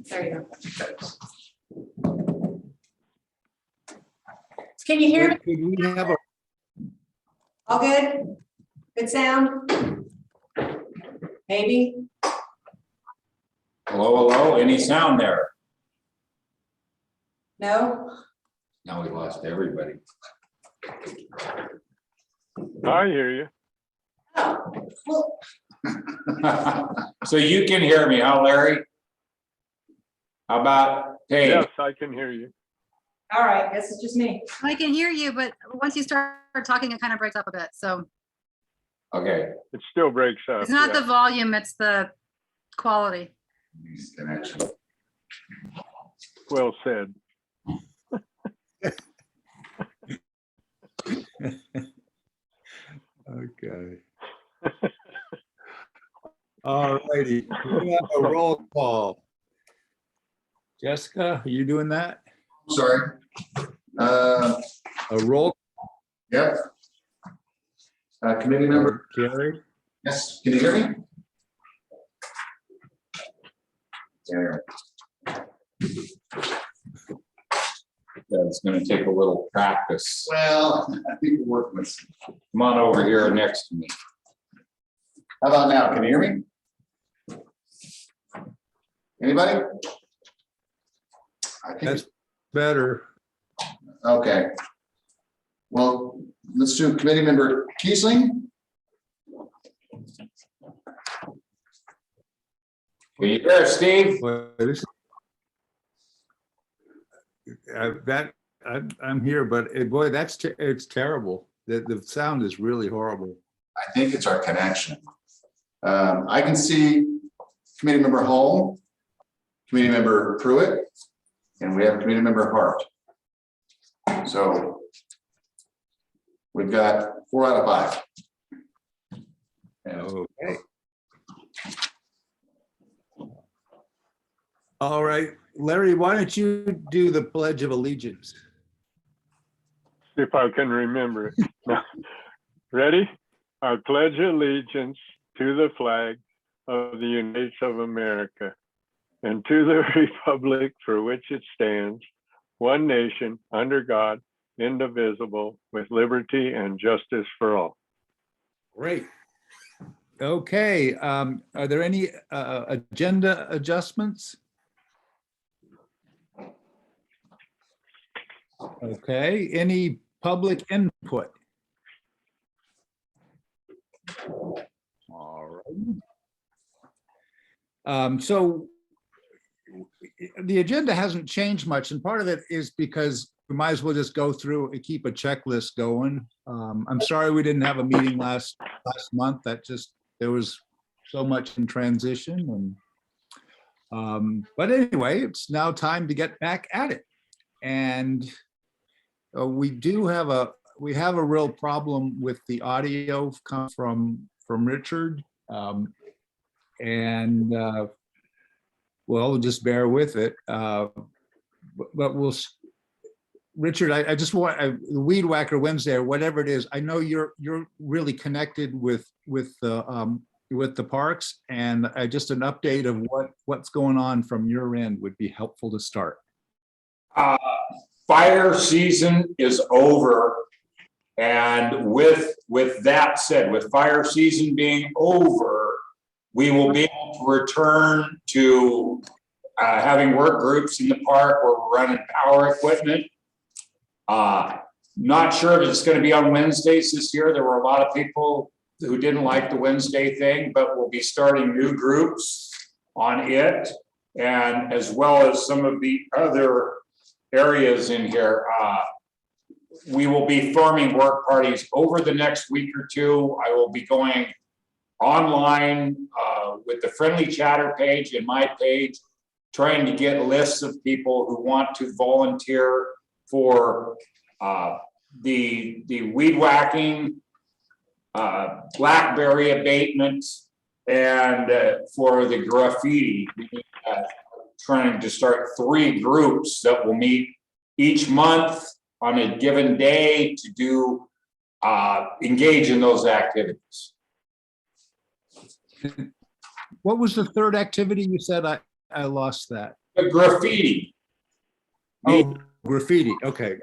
There you go. Can you hear me? Could we have a, All good? Good sound? Maybe? Hello, hello, any sound there? No? Now we lost everybody. I hear you. Oh, well, So you can hear me, huh, Larry? How about Paige? Yes, I can hear you. all right, guess it's just me. I can hear you, but once you start talking, it kind of breaks up a bit. So Okay. It still breaks up. it's not yeah. the volume, it's the quality. Connection. Well said. okay. All righty, we have a roll call. Jessica, are you doing that? Sorry. A roll, Yep. Committee member, Carrie? yes, can you hear me? There. Yeah, it's gonna take a little practice. Well, I think we're working with. Come on over here next to me. How about now? Can you hear me? Anybody? I think, That's better. okay. Well, let's do committee member Kiesling. Can you hear us, Steve? Boy, this- I'm here, but boy, it's terrible. The sound is really horrible. I think it's our connection. I can see committee member Hall, committee member Pruitt, and we have committee member Hart. So we've got 4 out of 5. And Okay. All right, Larry, why don't you do the Pledge of Allegiance? See if I can remember it. No. Ready? I pledge allegiance to the flag of the United States of America and to the republic for which it stands, one nation, under God, indivisible, with liberty and justice for all. Great. Okay, are there any agenda adjustments? Okay, any public input? All right. So the agenda hasn't changed much, and part of it is because we might as well just go through and keep a checklist going. I'm sorry we didn't have a meeting last month. There was so much in transition, and but anyway, it's now time to get back at it. And we have a real problem with the audio come from Richard, and well, just bear with it. But Richard, I just want the Weed Whacker Wednesday or whatever it is. I know you're really connected with the parks, and just an update of what's going on from your end would be helpful to start. Fire season is over. And with that said, with fire season being over, we will be able to return to having work groups in the park where we're running power equipment. Not sure if it's going to be on Wednesdays this year. There were a lot of people who didn't like the Wednesday thing, but we'll be starting new groups on it, and as well as some of the other areas in here. We will be forming work parties over the next week or two. I will be going online with the Friendly Chatter page and my page, trying to get lists of people who want to volunteer for the weed whacking, blackberry abatement, and for the graffiti. Trying to start 3 groups that will meet each month on a given day to do engage in those activities. What was the third activity you said? I lost that. The graffiti. Oh, graffiti, okay.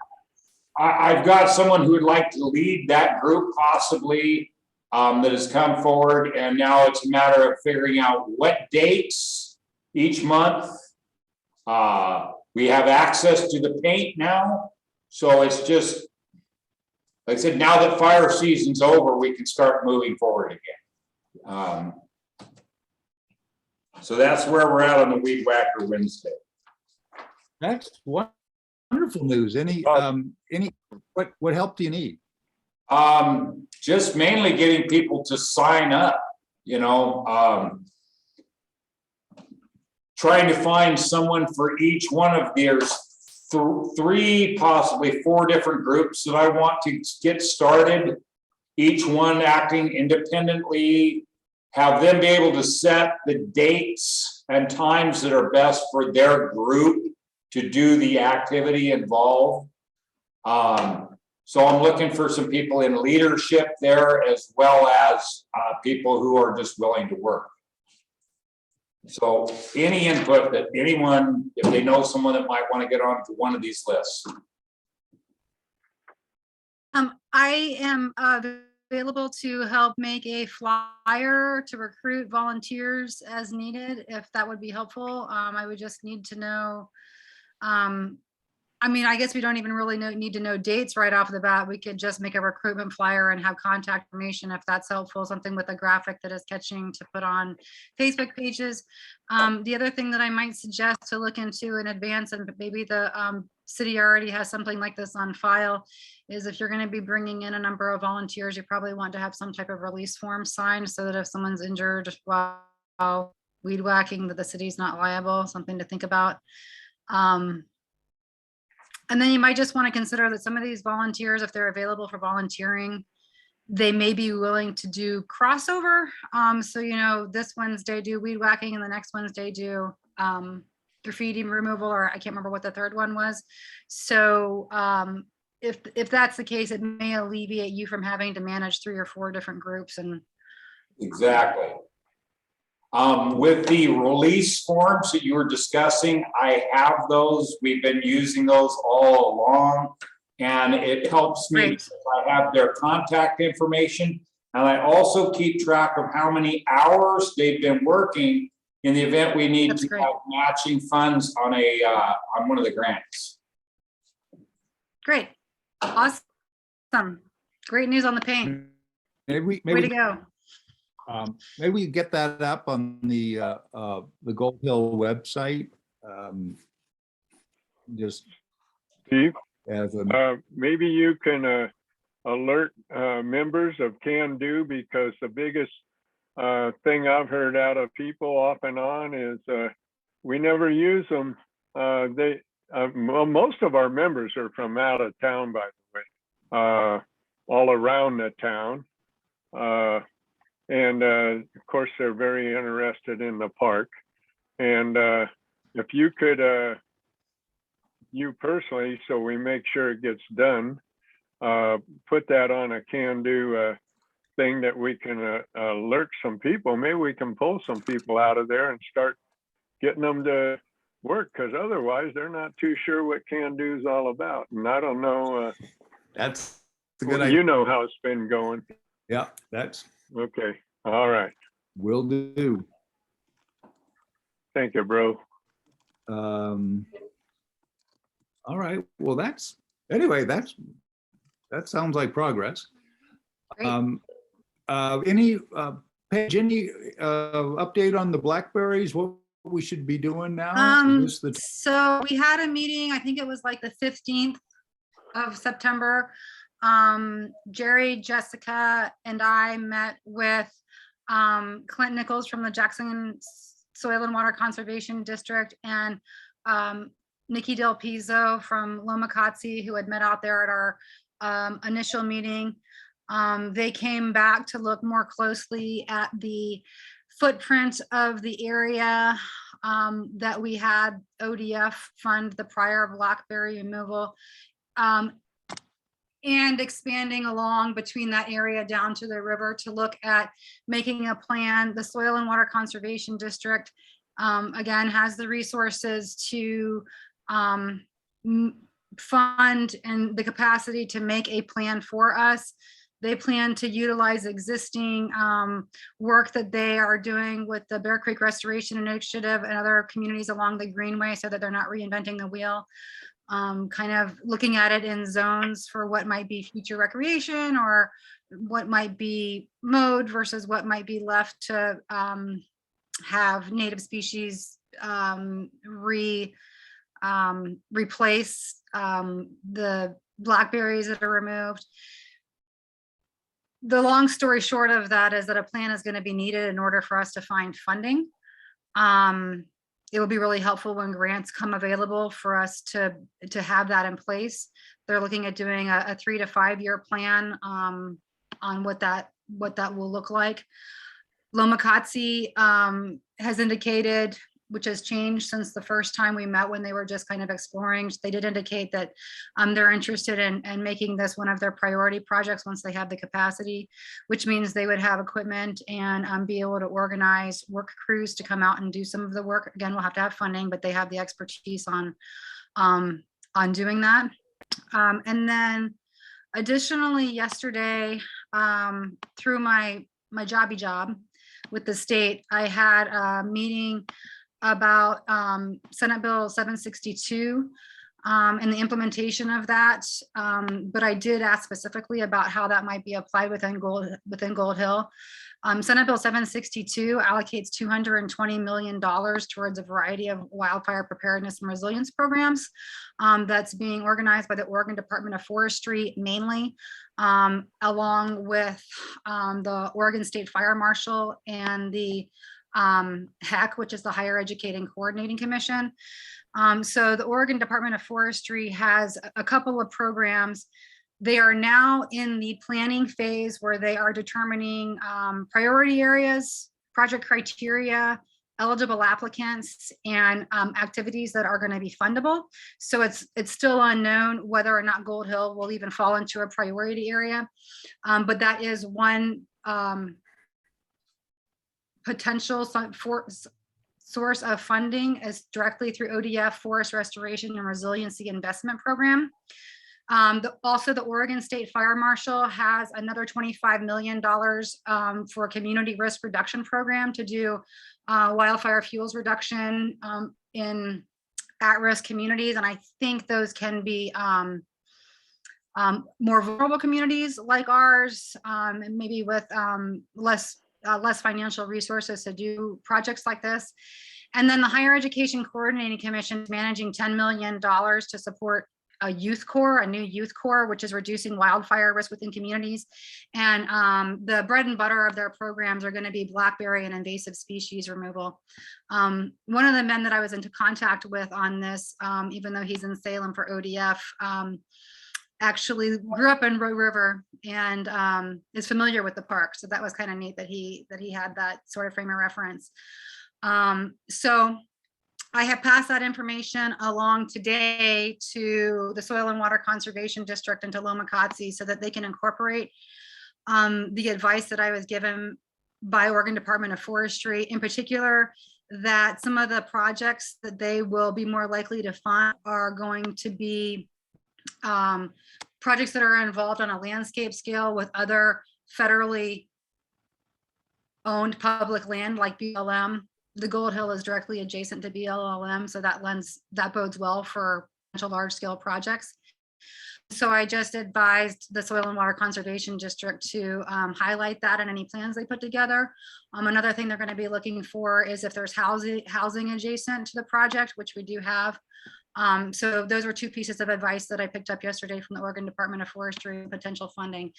I've got someone who would like to lead that group possibly, that has come forward, and now it's a matter of figuring out what dates each month. We have access to the paint now, so it's just, like I said, now that fire season's over, we can start moving forward again. So that's where we're at on the Weed Whacker Wednesday. That's wonderful news. Any, what help do you need? Just mainly getting people to sign up, you know, trying to find someone for each one of there's three, possibly four different groups that I want to get started, each one acting independently, have them be able to set the dates and times that are best for their group to do the activity involved. So I'm looking for some people in leadership there, as well as people who are just willing to work. So any input that anyone, if they know someone that might want to get onto one of these lists. I am available to help make a flyer to recruit volunteers as needed, if that would be helpful. I would just need to know, I mean, I guess we don't even really need to know dates right off the bat. We could just make a recruitment flyer and have contact information if that's helpful, something with a graphic that is catching to put on Facebook pages. The other thing that I might suggest to look into in advance, and maybe the city already has something like this on file, is if you're going to be bringing in a number of volunteers, you probably want to have some type of release form signed so that if someone's injured while weed whacking, that the city's not liable, something to think about. And then you might just want to consider that some of these volunteers, if they're available for volunteering, they may be willing to do crossover. So, you know, this Wednesday do weed whacking and the next Wednesday do graffiti removal, or I can't remember what the third one was. So if that's the case, it may alleviate you from having to manage 3 or 4 different groups. And exactly. With the release forms that you were discussing, I have those. We've been using those all along, and it helps me. Great. I have their contact information, and I also keep track of how many hours they've been working in the event we need That's to great. have matching funds on a on one of the grants. Great. Awesome. Great news on the paint. Maybe Way to go. maybe we get that up on the Gold Hill website. Just Steve, as a, maybe you can alert members of Can Do, because the biggest thing I've heard out of people off and on is we never use them. Well, most of our members are from out of town, by the way, all around the town. And of course, they're very interested in the park. And if you could, you personally, so we make sure it gets done, put that on a Can Do thing that we can alert some people. Maybe we can pull some people out of there and start getting them to work, because otherwise they're not too sure what Can Do is all about. And I don't know. that's a good idea. You know how it's been going. Yeah, that's Okay. All right. will do. Thank you, bro. All right. Well, anyway, that sounds like progress. Great. Any Paige, any update on the blackberries? What we should be doing now? Is this the So we had a meeting, I think it was like the 15th of September. Jerry, Jessica, and I met with Clint Nichols from the Jackson Soil and Water Conservation District, and Nikki Del Pizzo from Loma Katsi, who had met out there at our initial meeting. They came back to look more closely at the footprint of the area that we had ODF fund the prior blackberry removal, and expanding along between that area down to the river to look at making a plan. The Soil and Water Conservation District again, has the resources to fund and the capacity to make a plan for us. They plan to utilize existing work that they are doing with the Bear Creek Restoration Initiative and other communities along the Greenway so that they're not reinventing the wheel. Kind of looking at it in zones for what might be future recreation or what might be mowed versus what might be left to have native species replace the blackberries that are removed. The long story short of that is that a plan is going to be needed in order for us to find funding. It will be really helpful when grants come available for us to have that in place. They're looking at doing a 3 to 5 year plan on what that will look like. Lomakatsi has indicated, which has changed since the first time we met when they were just kind of exploring. They did indicate that they're interested in making this one of their priority projects once they have the capacity, which means they would have equipment and be able to organize work crews to come out and do some of the work. Again, we'll have to have funding, but they have the expertise on doing that. And then additionally, yesterday, through my jobby job with the state, I had a meeting about Senate Bill 762 and the implementation of that. But I did ask specifically about how that might be applied within Gold Hill. Senate Bill 762 allocates $220 million towards a variety of wildfire preparedness and resilience programs that's being organized by the Oregon Department of Forestry mainly, along with the Oregon State Fire Marshal and the HEC, which is the Higher Educating Coordinating Commission. So the Oregon Department of Forestry has a couple of programs. They are now in the planning phase where they are determining priority areas, project criteria, eligible applicants, and activities that are going to be fundable. So it's still unknown whether or not Gold Hill will even fall into a priority area. But that is one potential source of funding is directly through ODF Forest Restoration and Resiliency Investment Program. Also, the Oregon State Fire Marshal has another $25 million for a community risk reduction program to do wildfire fuels reduction in at-risk communities. And I think those can be more vulnerable communities like ours, and maybe with less financial resources to do projects like this. And then the Higher Education Coordinating Commission is managing $10 million to support a youth corps, a new youth corps, which is reducing wildfire risk within communities. And the bread and butter of their programs are going to be blackberry and invasive species removal. One of the men that I was into contact with on this, even though he's in Salem for ODF, actually grew up in Roe River and is familiar with the park. So that was kind of neat that he had that sort of frame of reference. So I have passed that information along today to the Soil and Water Conservation District and to Lomakatsi so that they can incorporate the advice that I was given by Oregon Department of Forestry, in particular, that some of the projects that they will be more likely to fund are going to be projects that are involved on a landscape scale with other federally owned public land like BLM. The Gold Hill is directly adjacent to BLM, so that bodes well for potential large scale projects. So I just advised the Soil and Water Conservation District to highlight that in any plans they put together. Another thing they're going to be looking for is if there's housing adjacent to the project, which we do have. So those were two pieces of advice that I picked up yesterday from the Oregon Department of Forestry, potential funding.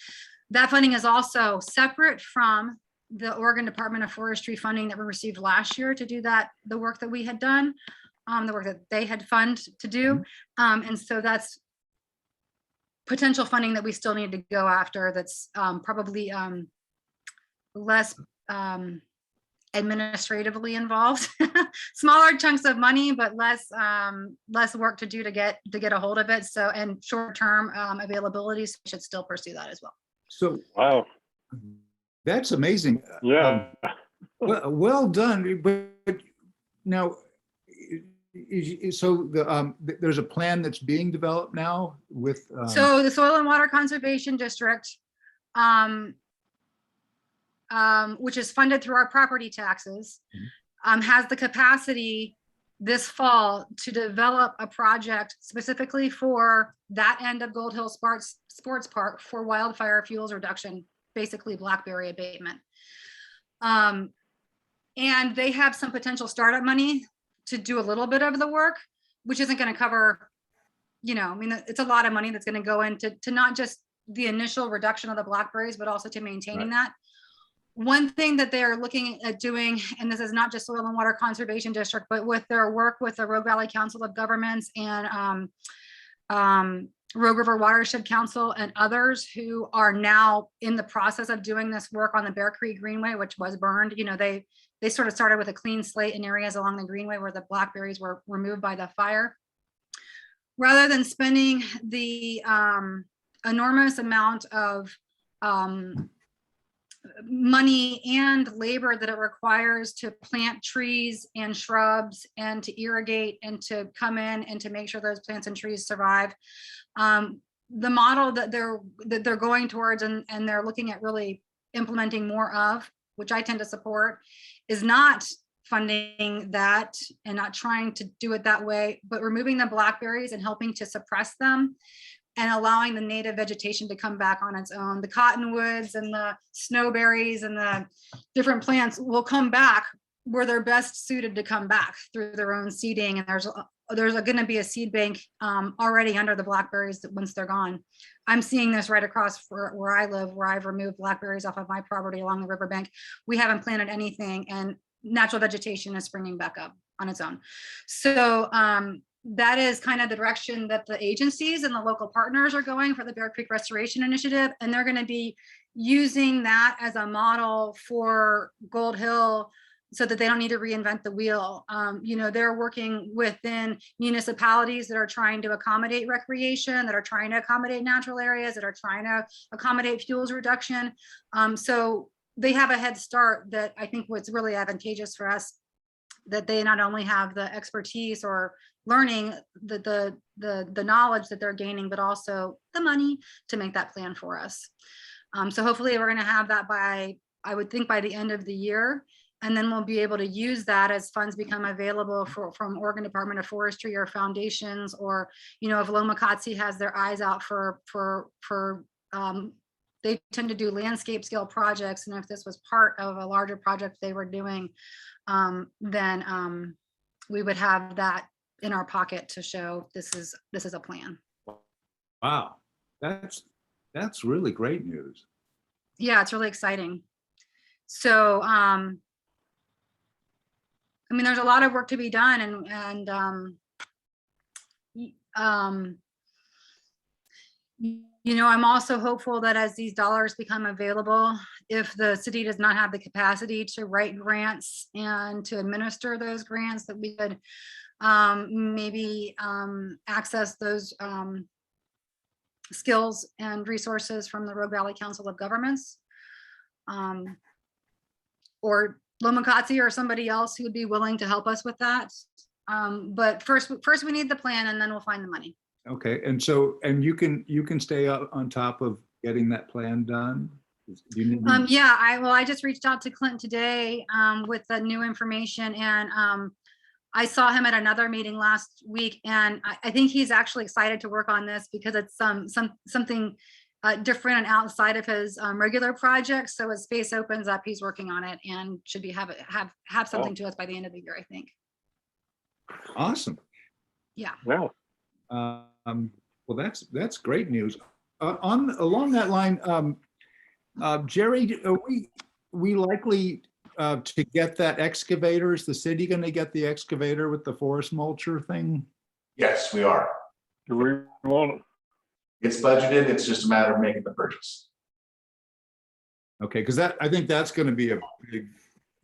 That funding is also separate from the Oregon Department of Forestry funding that we received last year to do the work that we had done, the work that they had funded to do. And so that's potential funding that we still need to go after. That's probably less administratively involved, smaller chunks of money, but less work to do to get a hold of it. So, and short-term availability, so we should still pursue that as well. So Wow. that's amazing. Yeah. Well done, but Now, so there's a plan that's being developed now with. So the Soil and Water Conservation District, which is funded through our property taxes, has the capacity this fall to develop a project specifically for that end of Gold Hill Sports Park for wildfire fuels reduction, basically blackberry abatement. And they have some potential startup money to do a little bit of the work, which isn't going to cover, I mean, it's a lot of money that's going to go into not just the initial reduction of the blackberries, but also to maintaining that. One thing that they're looking at doing, and this is not just Soil and Water Conservation District, but with their work with the Rogue Valley Council of Governments and Rogue River Watershed Council and others who are now in the process of doing this work on the Bear Creek Greenway, which was burned. They sort of started with a clean slate in areas along the Greenway where the blackberries were removed by the fire. Rather than spending the enormous amount of money and labor that it requires to plant trees and shrubs and to irrigate and to come in and to make sure those plants and trees survive. The model that they're going towards and they're looking at really implementing more of, which I tend to support, is not funding that and not trying to do it that way, but removing the blackberries and helping to suppress them and allowing the native vegetation to come back on its own. The cottonwoods and the snowberries and the different plants will come back where they're best suited to come back through their own seeding. And there's going to be a seed bank already under the blackberries once they're gone. I'm seeing this right across where I live, where I've removed blackberries off of my property along the riverbank. We haven't planted anything and natural vegetation is springing back up on its own. So that is kind of the direction that the agencies and the local partners are going for the Bear Creek Restoration Initiative. And they're going to be using that as a model for Gold Hill so that they don't need to reinvent the wheel. They're working within municipalities that are trying to accommodate recreation, that are trying to accommodate natural areas, that are trying to accommodate fuels reduction. So they have a head start that I think was really advantageous for us, that they not only have the expertise or learning, the knowledge that they're gaining, but also the money to make that plan for us. So hopefully we're going to have that by, I would think, by the end of the year. And then we'll be able to use that as funds become available from Oregon Department of Forestry or foundations, or, if Lomacotsi has their eyes out for they tend to do landscape scale projects. And if this was part of a larger project they were doing, then we would have that in our pocket to show this is a plan. Wow, that's really great news. Yeah, it's really exciting. So, I mean, there's a lot of work to be done, and I'm also hopeful that as these dollars become available, if the city does not have the capacity to write grants and to administer those grants, that we could maybe access those skills and resources from the Rogue Valley Council of Governments, or Lomacotsi or somebody else who would be willing to help us with that. But first we need the plan, and then we'll find the money. Okay, and you can stay on top of getting that plan done. Do you need Yeah, I just reached out to Clint today with the new information, and I saw him at another meeting last week, and I think he's actually excited to work on this because it's something different and outside of his regular projects. So as space opens up, he's working on it and should be have something to us by the end of the year, I think. Awesome. Yeah. Well, well, that's great news. Along that line, Jerry, are we likely to get that excavator? Is the city going to get the excavator with the forest mulcher thing? Yes, we are. do we want, It's budgeted. It's just a matter of making the purchase. Okay, because I think that's going to be a big,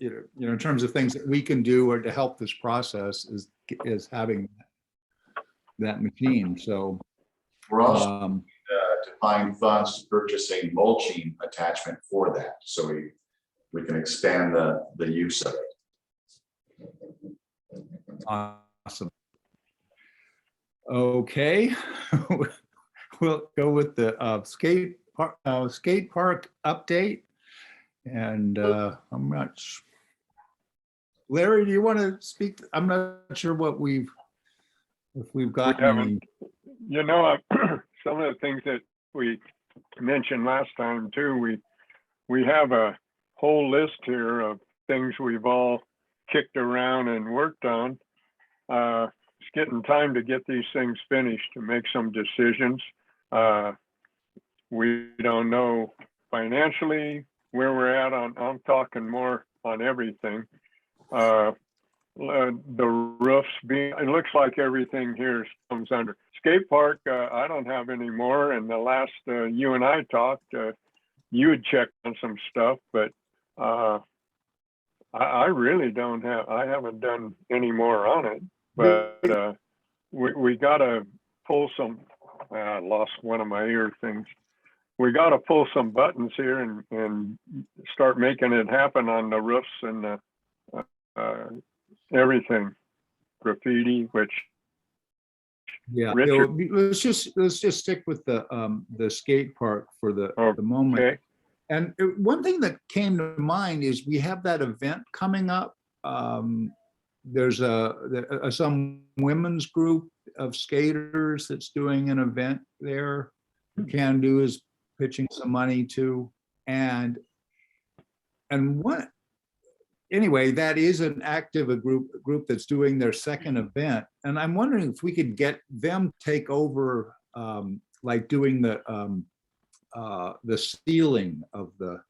in terms of things that we can do or to help this process is having that machine. So We're also to find funds to purchase a mulching attachment for that, so we can expand the use of it. Awesome. Okay. We'll go with the skate park update. And I'm not. Larry, do you want to speak? I'm not sure what if we've got any. You know, some of the things that we mentioned last time too, we have a whole list here of things we've all kicked around and worked on. It's getting time to get these things finished to make some decisions. We don't know financially where we're at on, I'm talking more on everything. The roofs being, it looks like everything here comes under. Skate park, I don't have any more. And the last you and I talked, you had checked on some stuff, but I really don't have, I haven't done any more on it. But we got to pull some, I lost one of my ear things. We got to pull some buttons here and start making it happen on the roofs and everything, graffiti, which Yeah, Richard. let's just stick with the skate park for the moment. Okay. And one thing that came to mind is we have that event coming up. There's some women's group of skaters that's doing an event there. Can Do is pitching some money to, and what, anyway, that is an active group that's doing their second event. And I'm wondering if we could get them take over, like doing the sealing of the,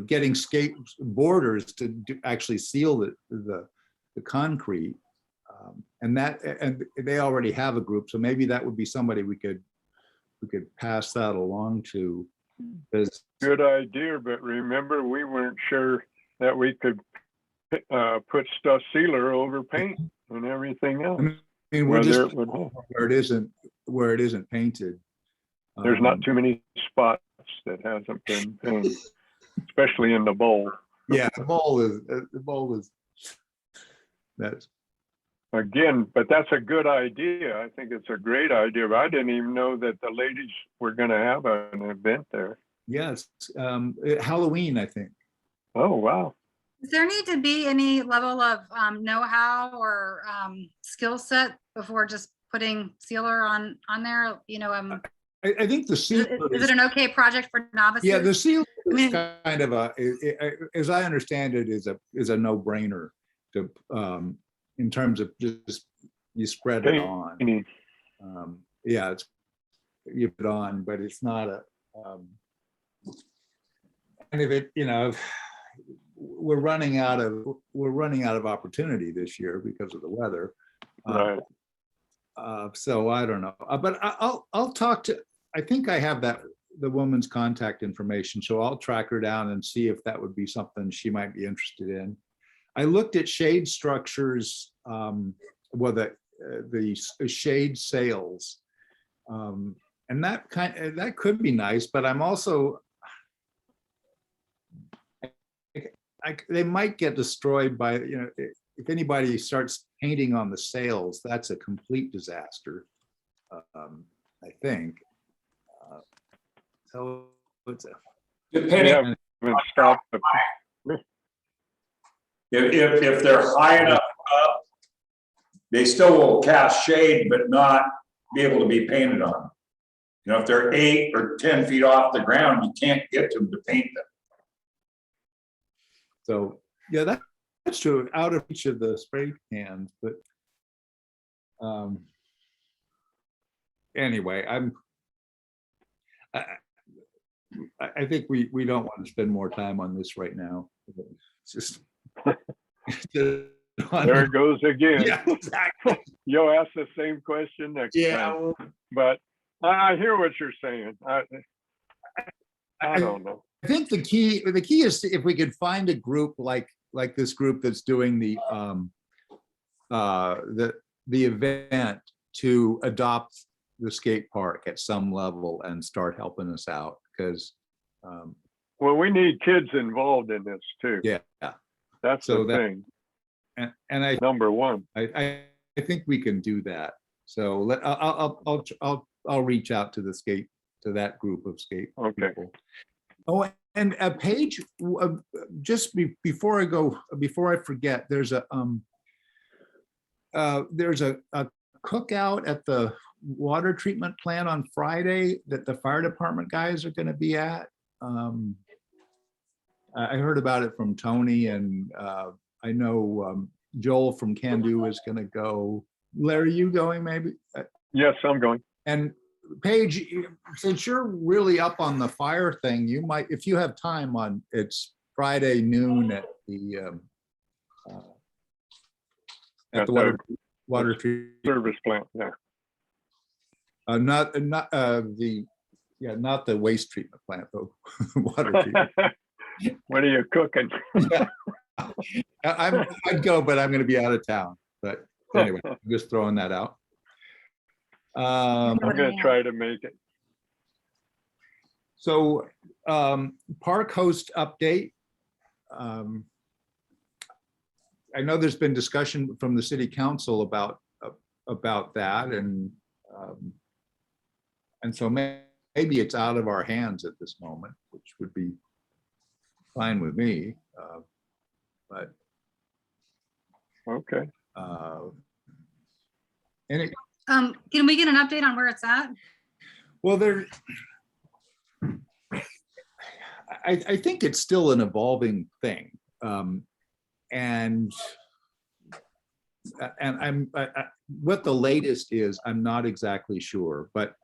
getting skateboarders to actually seal the concrete. And they already have a group, so maybe that would be somebody we could pass that along to. Good idea, but remember, we weren't sure that we could put stuff sealer over paint and everything else. I mean, we're Whether just it would hold. where it isn't painted. There's not too many spots that hasn't been painted, especially in the bowl. Yeah, the bowl is that's. Again, but that's a good idea. I think it's a great idea. But I didn't even know that the ladies were going to have an event there. Yes, Halloween, I think. Oh, wow. Does there need to be any level of know-how or skill set before just putting sealer on there? I think the seal. Is it an okay project for novices? Yeah, the seal I mean- is kind of as I understand it, is a no-brainer to in terms of just you spread it on. Yeah, it's you put on, but it's not a. And if it, we're running out of opportunity this year because of the weather. Right. So I don't know, but I'll talk to. I think I have the woman's contact information, so I'll track her down and see if that would be something she might be interested in. I looked at shade structures, the shade sails, and that could be nice. But I'm also, they might get destroyed by if anybody starts painting on the sails, that's a complete disaster. I think. So it's Depending, Stop. if they're high enough up, they still will cast shade, but not be able to be painted on. If they're 8 or 10 feet off the ground, you can't get them to paint them. So, yeah, that's true, out of each of the spray cans, but anyway, I think we don't want to spend more time on this right now. It's just There it goes again. Yeah, exactly. You'll ask the same question next time. But I hear what you're saying. I don't know. I think the key is if we could find a group like this group that's doing the event to adopt the skate park at some level and start helping us out, because Well, we need kids involved in this too. yeah. That's So the thing. And number one. I think we can do that. So I'll reach out to the skate, to that group of skate Okay. people. Oh, and a page, just before I forget, there's a cookout at the water treatment plant on Friday that the fire department guys are going to be at. I heard about it from Tony, and I know Joel from Can Do is going to go. Larry, you going maybe? Yes, I'm going. And Paige, since you're really up on the fire thing, you might, if you have time on, it's Friday noon at the At water treatment. Service plant, yeah. Not the waste treatment plant, though. Water treatment. What are you cooking? I'd go, but I'm going to be out of town. But anyway, I'm just throwing that out. I'm gonna try to make it. So park host update. I know there's been discussion from the city council about that, and so maybe it's out of our hands at this moment, which would be fine with me. But Okay. Can we get an update on where it's at? Well, I think it's still an evolving thing. And what the latest is, I'm not exactly sure, but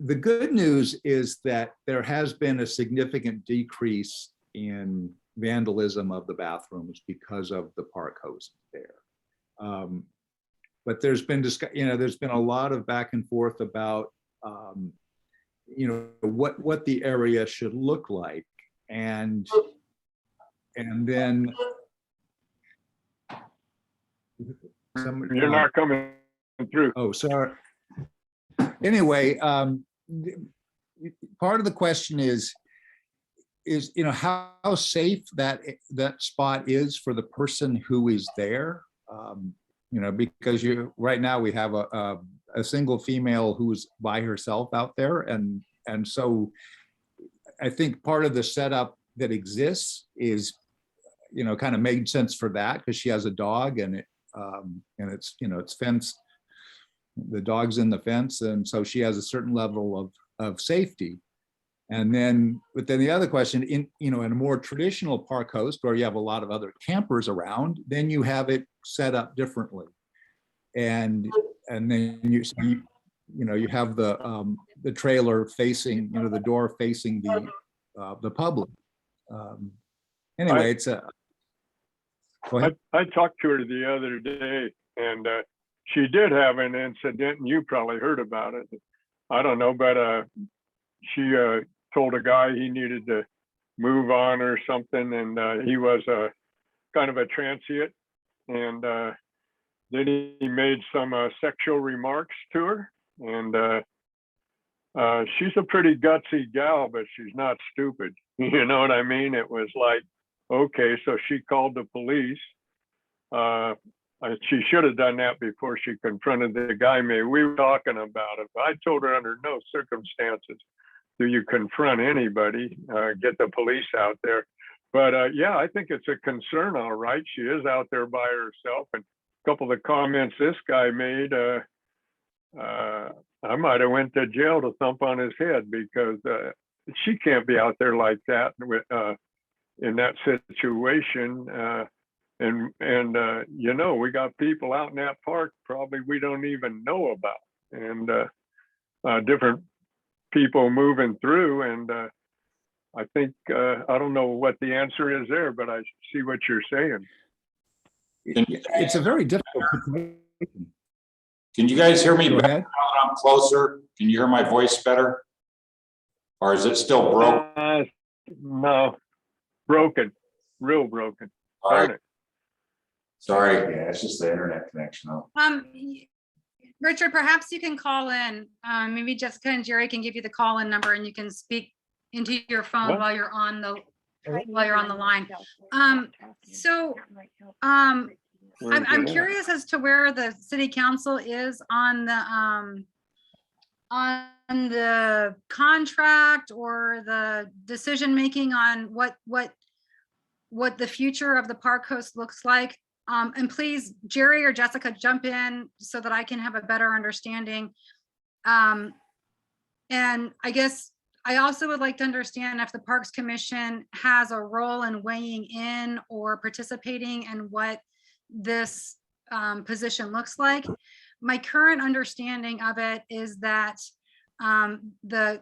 the good news is that there has been a significant decrease in vandalism of the bathrooms because of the park host there. But there's been a lot of back and forth about what the area should look like, and then You're not coming through. oh, sorry. Anyway, part of the question is how safe that spot is for the person who is there. Because right now we have a single female who's by herself out there, and so I think part of the setup that exists is kind of made sense for that, because she has a dog, and it's fenced. The dog's in the fence, and so she has a certain level of safety. But then the other question, in a more traditional park host where you have a lot of other campers around, then you have it set up differently, and then you have the trailer facing, the door facing the public. Anyway, it's a. Go ahead. I talked to her the other day, and she did have an incident, and you probably heard about it. I don't know, but she told a guy he needed to move on or something, and he was kind of a transient, and then he made some sexual remarks to her, and she's a pretty gutsy gal, but she's not stupid. You know what I mean? It was like, okay, so she called the police. She should have done that before she confronted the guy. Maybe we were talking about it, but I told her under no circumstances do you confront anybody, get the police out there. But yeah, I think it's a concern, all right. She is out there by herself. And a couple of the comments this guy made, I might have went to jail to thump on his head, because she can't be out there like that in that situation. We got people out in that park probably we don't even know about, and different people moving through. And I think, I don't know what the answer is there, but I see what you're saying. It's a very difficult situation. Can you guys hear me Go better ahead. now that I'm closer? Can you hear my voice better? Or is it still broke? No, broken, real broken. All right, Darn it. sorry. Yeah, it's just the internet connection. Richard, perhaps you can call in. Maybe Jessica and Jerry can give you the call-in number, and you can speak into your phone What? while you're on the line. I'm curious as to where the city council is on the contract or the decision-making on what the future of the park host looks like. And please, Jerry or Jessica, jump in so that I can have a better understanding. And I guess I also would like to understand if the Parks Commission has a role in weighing in or participating in what this position looks like. My current understanding of it is that the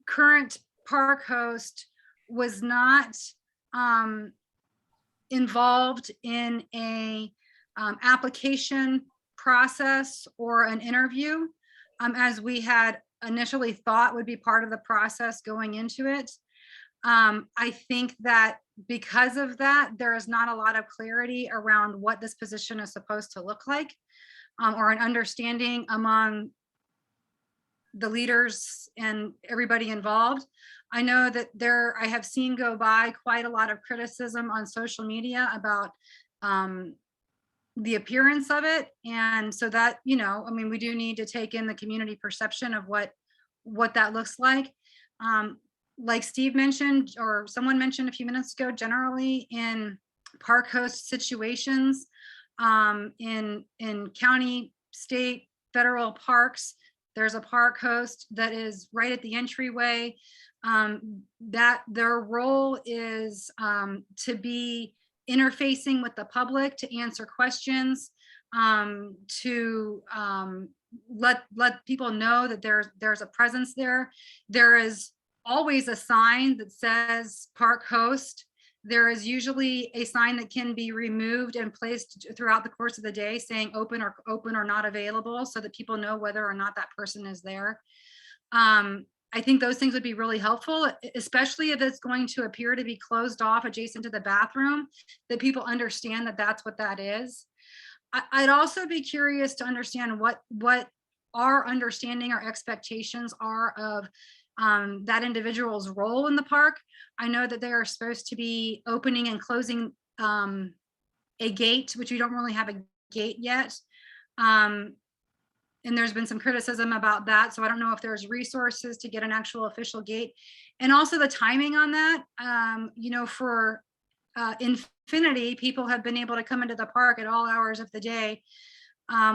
current park host was not involved in a application process or an interview, as we had initially thought would be part of the process going into it. I think that because of that, there is not a lot of clarity around what this position is supposed to look like, or an understanding among the leaders and everybody involved. I know that I have seen go by quite a lot of criticism on social media about the appearance of it. And so that, I mean, we do need to take in the community perception of what that looks like. Like Steve mentioned, or someone mentioned a few minutes ago, generally in park host situations, in county, state, federal parks, there's a park host that is right at the entryway, that their role is to be interfacing with the public, to answer questions, to let people know that there's a presence there. There is always a sign that says park host. There is usually a sign that can be removed and placed throughout the course of the day saying open or not available, so that people know whether or not that person is there. I think those things would be really helpful, especially if it's going to appear to be closed off adjacent to the bathroom, that people understand that that's what that is. I'd also be curious to understand what our understanding or expectations are of that individual's role in the park. I know that they are supposed to be opening and closing a gate, which we don't really have a gate yet. And there's been some criticism about that. So I don't know if there's resources to get an actual official gate. And also the timing on that, for Infinity, people have been able to come into the park at all hours of the day,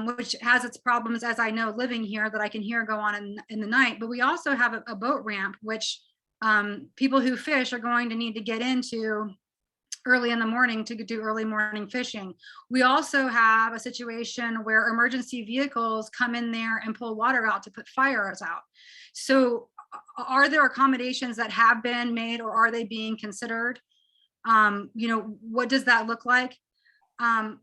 which has its problems, as I know, living here, that I can hear go on in the night. But we also have a boat ramp, which people who fish are going to need to get into early in the morning to do early morning fishing. We also have a situation where emergency vehicles come in there and pull water out to put fires out. So are there accommodations that have been made, or are they being considered? What does that look like? And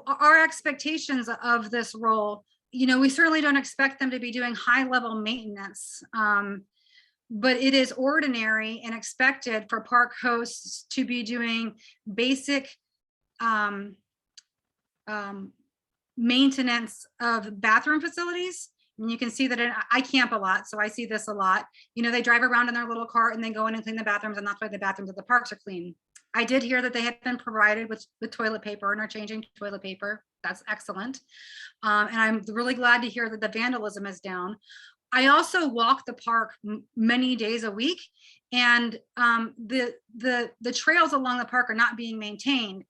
our expectations of this role, we certainly don't expect them to be doing high level maintenance. But it is ordinary and expected for park hosts to be doing basic maintenance of bathroom facilities. And you can see that I camp a lot, so I see this a lot. They drive around in their little cart and they go in and clean the bathrooms, and that's why the bathrooms at the parks are clean. I did hear that they had been provided with toilet paper and are changing toilet paper. That's excellent. And I'm really glad to hear that the vandalism is down. I also walk the park many days a week, and the trails along the park are not being maintained.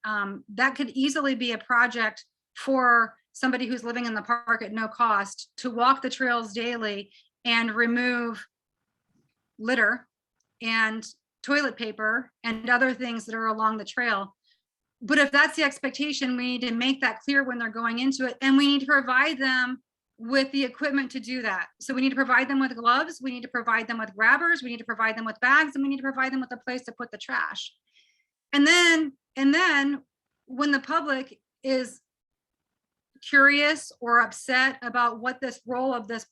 That could easily be a project for somebody who's living in the park at no cost, to walk the trails daily and remove litter and toilet paper and other things that are along the trail. But if that's the expectation, we need to make that clear when they're going into it, and we need to provide them with the equipment to do that. So we need to provide them with gloves, we need to provide them with grabbers, we need to provide them with bags, and we need to provide them with a place to put the trash. And then when the public is curious or upset about what this role of this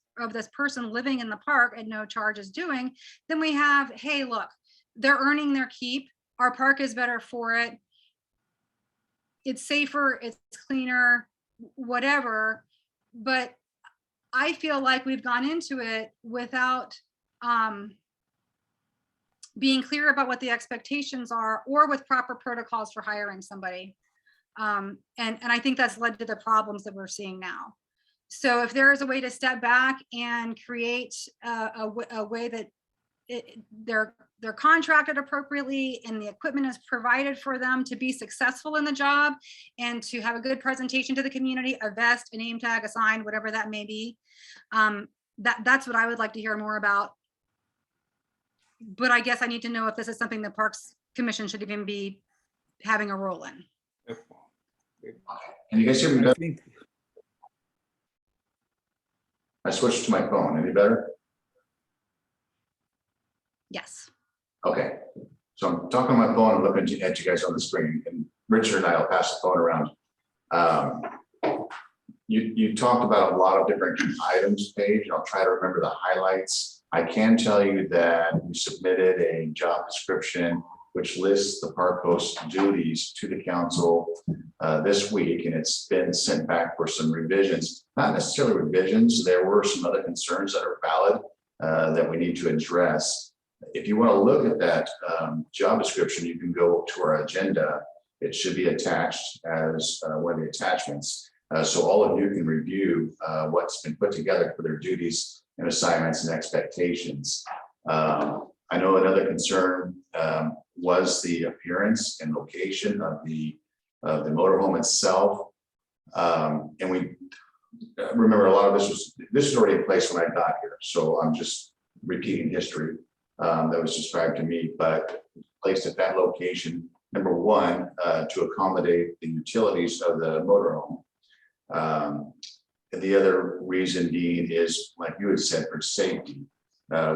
person living in the park at no charge is doing, then we have, hey, look, they're earning their keep. Our park is better for it. It's safer, it's cleaner, whatever. But I feel like we've gone into it without being clear about what the expectations are, or with proper protocols for hiring somebody. And I think that's led to the problems that we're seeing now. So if there is a way to step back and create a way that they're contracted appropriately and the equipment is provided for them to be successful in the job and to have a good presentation to the community, a vest, a name tag, a sign, whatever that may be. That's what I would like to hear more about. But I guess I need to know if this is something the Parks Commission should even be having a role in. Can you guys hear me I better? think, I switched to my phone. Any better? Yes. Okay. So I'm talking on my phone and looking at you guys on the screen, and Richard and I will pass the phone around. You talked about a lot of different items, Paige, and I'll try to remember the highlights. I can tell you that we submitted a job description which lists the park host duties to the council this week, and it's been sent back for some revisions. Not necessarily revisions, there were some other concerns that are valid that we need to address. If you want to look at that job description, you can go to our agenda. It should be attached as one of the attachments. So all of you can review what's been put together for their duties and assignments and expectations. I know another concern was the appearance and location of the motorhome itself. And we remember a lot of this was already in place when I got here. So I'm just repeating history that was described to me, but placed at that location, number one, to accommodate the utilities of the motorhome. And the other reason being is, like you had said, for safety,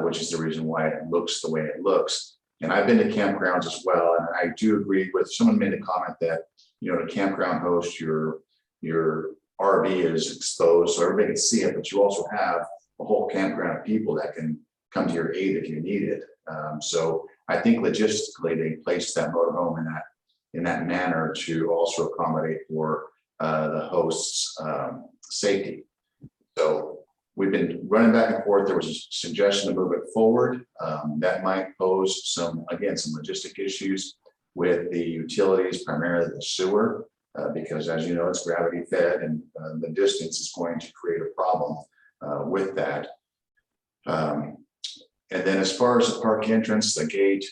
which is the reason why it looks the way it looks. And I've been to campgrounds as well, and I do agree with someone made a comment that, you know, the campground host, your RV is exposed so everybody can see it, but you also have a whole campground of people that can come to your aid if you need it. So I think logistically they placed that motorhome in that manner to also accommodate for the host's safety. So we've been running back and forth. There was a suggestion to move it forward. That might pose some logistic issues with the utilities, primarily the sewer, because as you know, it's gravity fed, and the distance is going to create a problem with that. And then as far as the park entrance, the gate,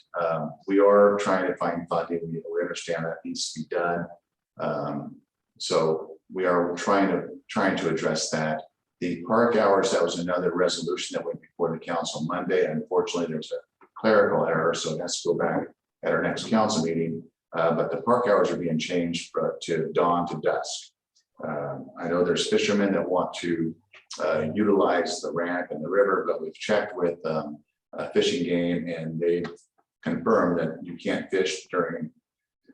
we are trying to find funding. We understand that needs to be done. So we are trying to address that. The park hours, that was another resolution that went before the council Monday. Unfortunately, there's a clerical error, so it has to go back at our next council meeting. But the park hours are being changed to dawn to dusk. I know there's fishermen that want to utilize the ramp and the river, but we've checked with a fishing game, and they've confirmed that you can't fish during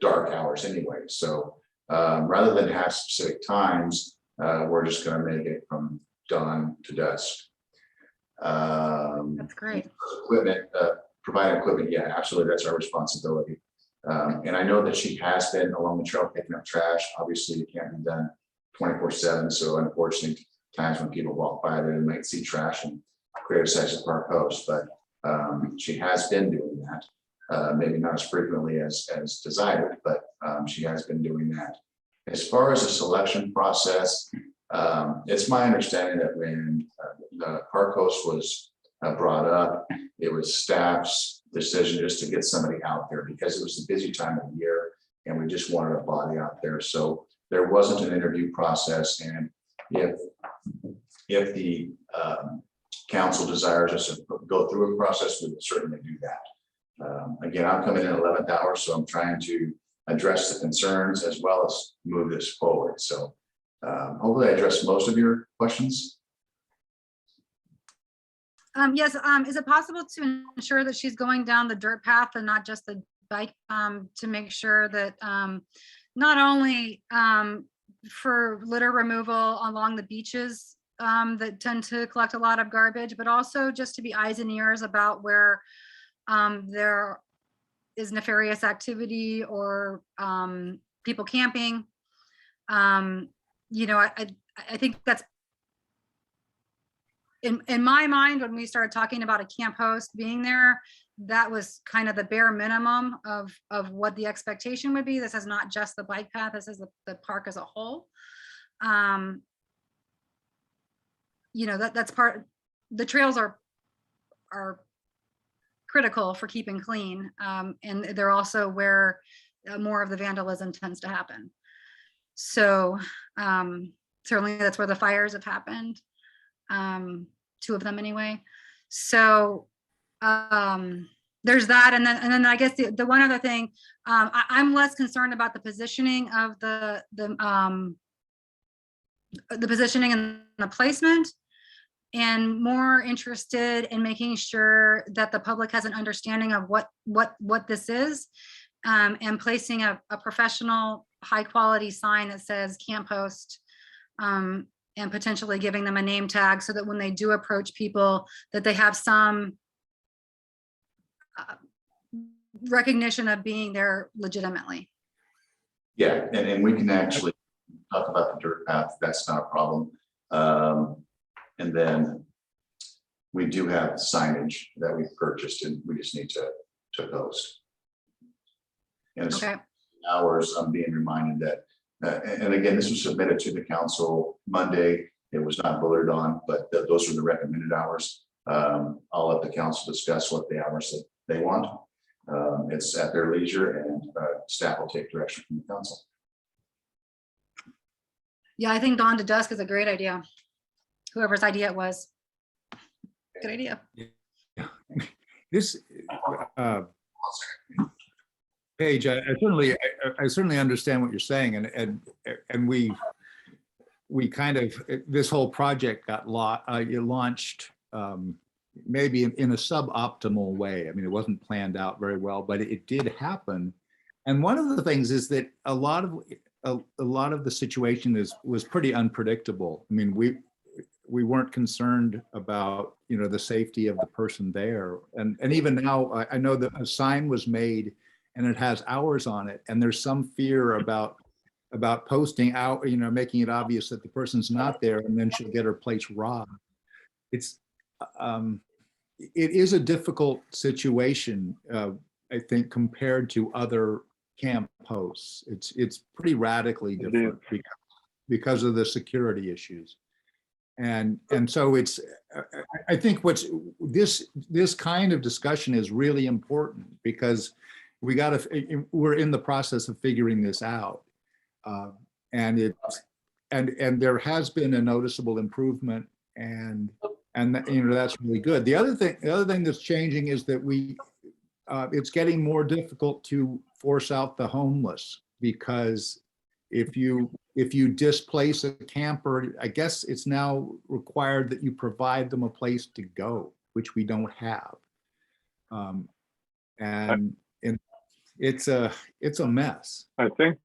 dark hours anyway. So rather than have specific times, we're just going to make it from dawn to dusk. That's great. Equipment, providing equipment, yeah, absolutely, that's our responsibility. And I know that she has been along the trail picking up trash. Obviously, it can't be done 24/7. So unfortunately, times when people walk by, they might see trash and criticize the park host, but she has been doing that. Maybe not as frequently as desired, but she has been doing that. As far as the selection process, it's my understanding that when the park host was brought up, it was staff's decision just to get somebody out there because it was a busy time of year and we just wanted a body out there. So there wasn't an interview process, and if the council desires us to go through a process, we will certainly do that. Again, I'm coming in 11th hour, so I'm trying to address the concerns as well as move this forward. So hopefully I addressed most of your questions. Yes, is it possible to ensure that she's going down the dirt path and not just the bike, to make sure that not only for litter removal along the beaches that tend to collect a lot of garbage, but also just to be eyes and ears about where there is nefarious activity or people camping. You know, I think that's in my mind, when we started talking about a camp host being there, that was kind of the bare minimum of what the expectation would be. This is not just the bike path, this is the park as a whole. You know, that's part, the trails are critical for keeping clean. And they're also where more of the vandalism tends to happen. So certainly that's where the fires have happened. 2 of them anyway. So there's that. And then I guess the one other thing, I'm less concerned about the positioning of the positioning and the placement, and more interested in making sure that the public has an understanding of what this is, and placing a professional, high quality sign that says Camp Host, and potentially giving them a name tag so that when they do approach people, that they have some recognition of being there legitimately. Yeah, and we can actually talk about the dirt path. That's not a problem. And then we do have signage that we've purchased, and we just need to post. And as Okay. hours, I'm being reminded that, and again, this was submitted to the council Monday. It was not voted on, but those are the recommended hours. I'll let the council discuss what the hours that they want. It's at their leisure, and staff will take direction from the council. Yeah, I think dawn to dusk is a great idea. Whoever's idea it was. Good idea. This, Paige, I certainly understand what you're saying, and we kind of, this whole project got launched maybe in a suboptimal way. I mean, it wasn't planned out very well, but it did happen. And one of the things is that a lot of the situation was pretty unpredictable. I mean, we weren't concerned about, you know, the safety of the person there. And even now, I know that a sign was made and it has hours on it, and there's some fear about posting out, you know, making it obvious that the person's not there, and then she'll get her place robbed. It is a difficult situation, I think, compared to other camp hosts. It's pretty radically different because of the security issues. And so it's, I think this kind of discussion is really important, because we're in the process of figuring this out. And there has been a noticeable improvement, and you know, that's really good. The other thing that's changing is that it's getting more difficult to force out the homeless, because if you displace a camper, I guess it's now required that you provide them a place to go, which we don't have. And it's a mess. I think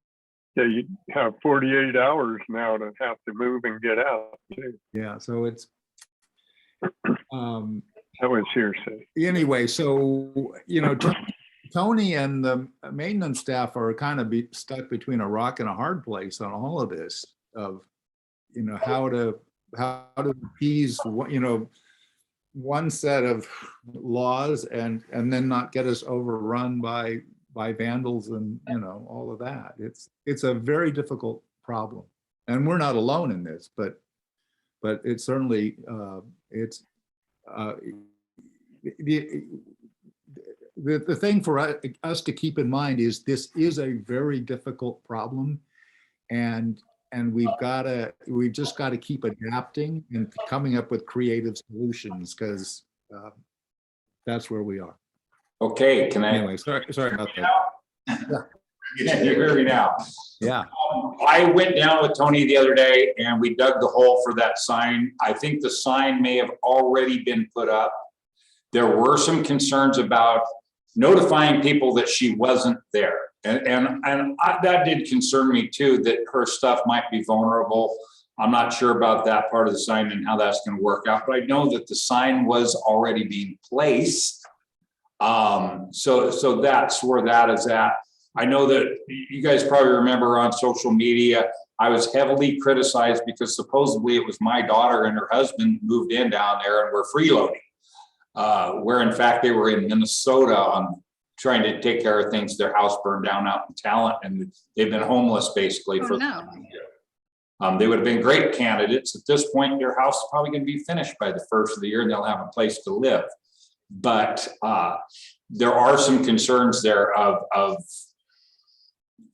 that you have 48 hours now to have to move and get out. Yeah, so it's That was hearsay. anyway, so, you know, Tony and the maintenance staff are kind of stuck between a rock and a hard place on all of this, of, you know, how to appease, you know, one set of laws and then not get us overrun by vandals and, you know, all of that. It's a very difficult problem, and we're not alone in this, but it's certainly the thing for us to keep in mind is this is a very difficult problem, and we've just got to keep adapting and coming up with creative solutions, because that's where we are. Okay, can I? Anyway, sorry about that. Can you hear me now? Yeah. I went down with Tony the other day and we dug the hole for that sign. I think the sign may have already been put up. There were some concerns about notifying people that she wasn't there. And that did concern me too, that her stuff might be vulnerable. I'm not sure about that part of the sign and how that's going to work out, but I know that the sign was already being placed. So that's where that is at. I know that you guys probably remember on social media, I was heavily criticized because supposedly it was my daughter and her husband moved in down there and were freeloading. where in fact they were in Minnesota on trying to take care of things. Their house burned down out in Talent, and they've been homeless basically Oh, for. no. They would have been great candidates. At this point, their house is probably going to be finished by the first of the year and they'll have a place to live. But there are some concerns there of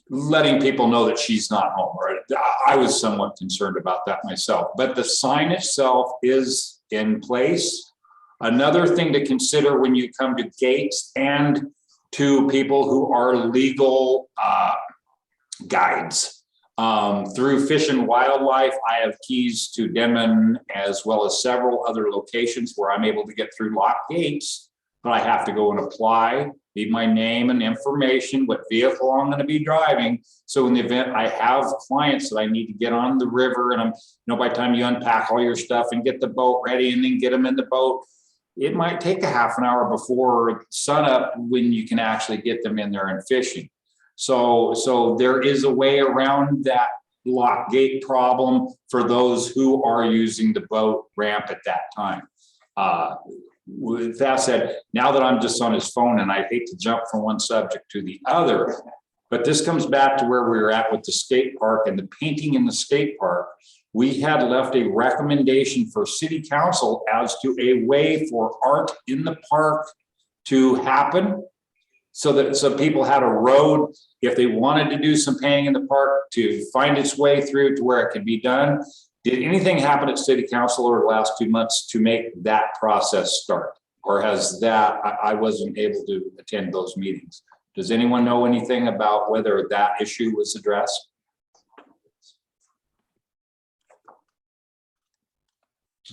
letting people know that she's not home. Or I was somewhat concerned about that myself, but the sign itself is in place. Another thing to consider when you come to gates and to people who are legal guides. Through Fish and Wildlife, I have keys to Denman as well as several other locations where I'm able to get through locked gates, but I have to go and apply, leave my name and information, what vehicle I'm going to be driving. So in the event I have clients that I need to get on the river and by the time you unpack all your stuff and get the boat ready and then get them in the boat, it might take a half an hour before sunup when you can actually get them in there and fishing. So there is a way around that lock gate problem for those who are using the boat ramp at that time. With that said, now that I'm just on his phone and I hate to jump from one subject to the other, but this comes back to where we were at with the skate park and the painting in the skate park. We had left a recommendation for city council as to a way for art in the park to happen. So people had a road, if they wanted to do some painting in the park, to find its way through to where it could be done. Did anything happen at city council over the last 2 months to make that process start? Or has that, I wasn't able to attend those meetings. Does anyone know anything about whether that issue was addressed?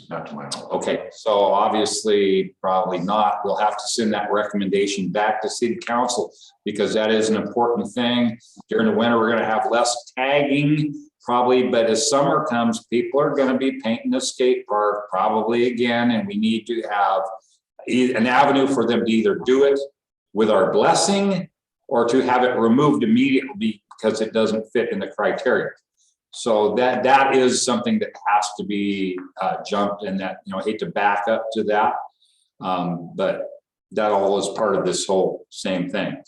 Not to my knowledge. Okay, so obviously, probably not. We'll have to send that recommendation back to city council because that is an important thing. During the winter, we're going to have less tagging probably, but as summer comes, people are going to be painting the skate park probably again, and we need to have an avenue for them to either do it with our blessing or to have it removed immediately because it doesn't fit in the criteria. So that is something that has to be jumped, and that, I hate to back up to that, but that all is part of this whole same thing.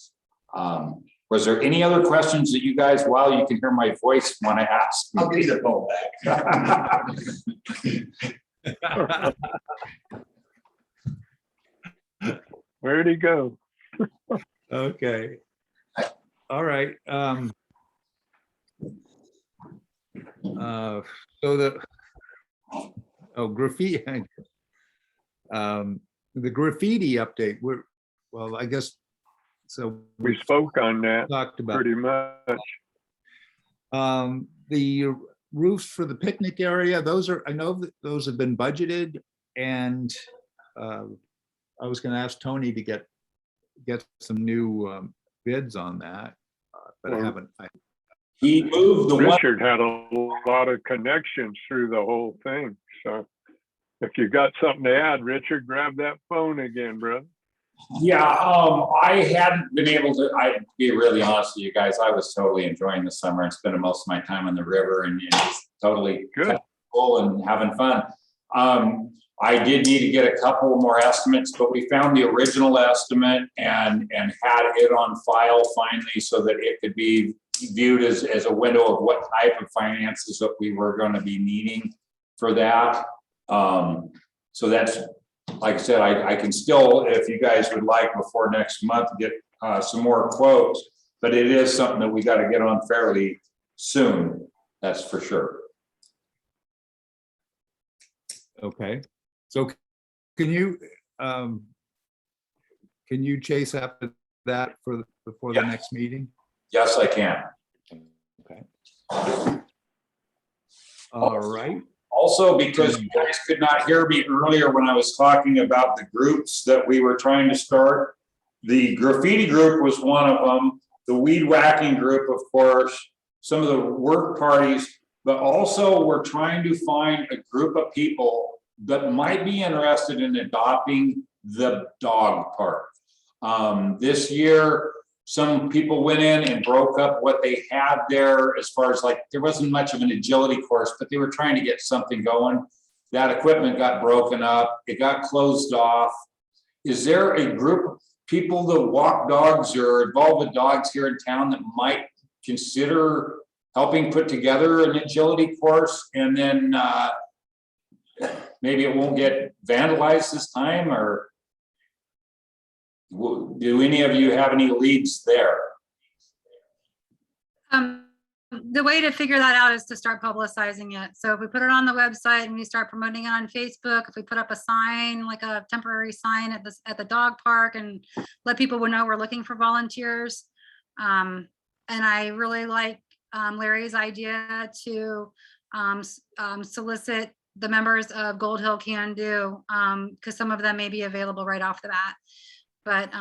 Was there any other questions that you guys, while you can hear my voice, want to ask? I'll give you the phone back. Where'd he go? Okay. All right. Graffiti. The graffiti update. I guess. So We spoke on that talked about pretty much. the roofs for the picnic area. I know that those have been budgeted, and I was going to ask Tony to get some new bids on that, but I haven't. He moved the one. Richard had a lot of connections through the whole thing. So if you got something to add, Richard, grab that phone again, brother. Yeah, I hadn't been able to, I'd be really honest with you guys, I was totally enjoying the summer and spending most of my time on the river and just totally Good. cool and having fun. I did need to get a couple more estimates, but we found the original estimate and had it on file finally so that it could be viewed as a window of what type of finances that we were going to be needing for that. So that's, like I said, I can still, if you guys would like, before next month, get some more quotes, but it is something that we got to get on fairly soon. That's for sure. Okay, so can you chase after that before the next meeting? Yes, I can. Okay. All right. Also, because you guys could not hear me earlier when I was talking about the groups that we were trying to start, the graffiti group was one of them, the weed whacking group, of course, some of the work parties, but also we're trying to find a group of people that might be interested in adopting the dog park. This year, some people went in and broke up what they had there as far as there wasn't much of an agility course, but they were trying to get something going. That equipment got broken up. It got closed off. is there a group of people that walk dogs or involved with dogs here in town that might consider helping put together an agility course? And then maybe it won't get vandalized this time, or do any of you have any leads there? The way to figure that out is to start publicizing it. So if we put it on the website and we start promoting it on Facebook, if we put up a sign, like a temporary sign at the dog park, and let people know we're looking for volunteers. And I really like Larry's idea to solicit the members of Gold Hill Can Do, because some of them may be available right off the bat. But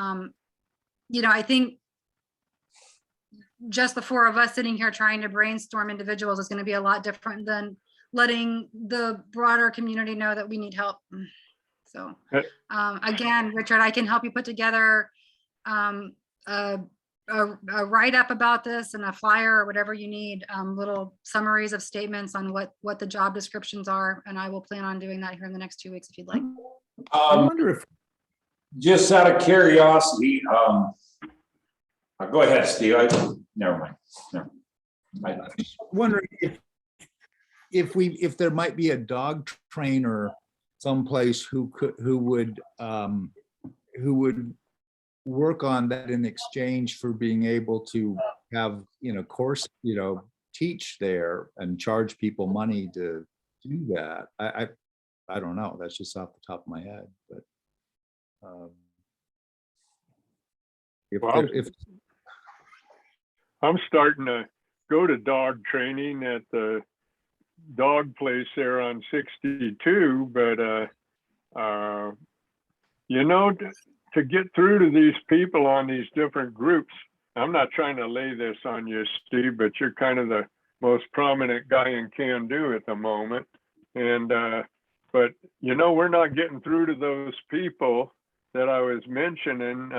you know, I think just the four of us sitting here trying to brainstorm individuals is going to be a lot different than letting the broader community know that we need help. So again, Richard, I can help you put together a write-up about this and a flyer or whatever you need, little summaries of statements on what the job descriptions are. And I will plan on doing that here in the next 2 weeks if you'd like. I wonder if, Just out of curiosity, go ahead, Steve. Never mind. No. wondering if there might be a dog trainer someplace who would work on that in exchange for being able to have, course, teach there and charge people money to do that. I don't know. That's just off the top of my head, but Well, if I'm starting to go to dog training at the dog place there on 62, but to get through to these people on these different groups, I'm not trying to lay this on you, Steve, but you're kind of the most prominent guy in Can Do at the moment. And but we're not getting through to those people that I was mentioning.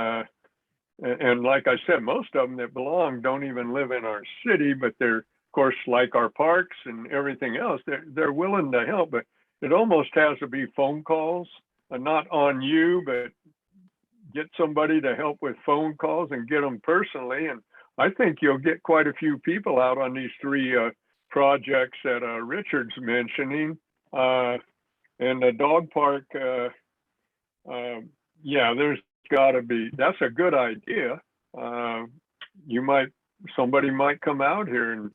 And like I said, most of them that belong don't even live in our city, but they're, of course, like our parks and everything else, they're willing to help, but it almost has to be phone calls, not on you, but get somebody to help with phone calls and get them personally. And I think you'll get quite a few people out on these three projects that Richard's mentioning. And the dog park, there's got to be, that's a good idea. Somebody might come out here and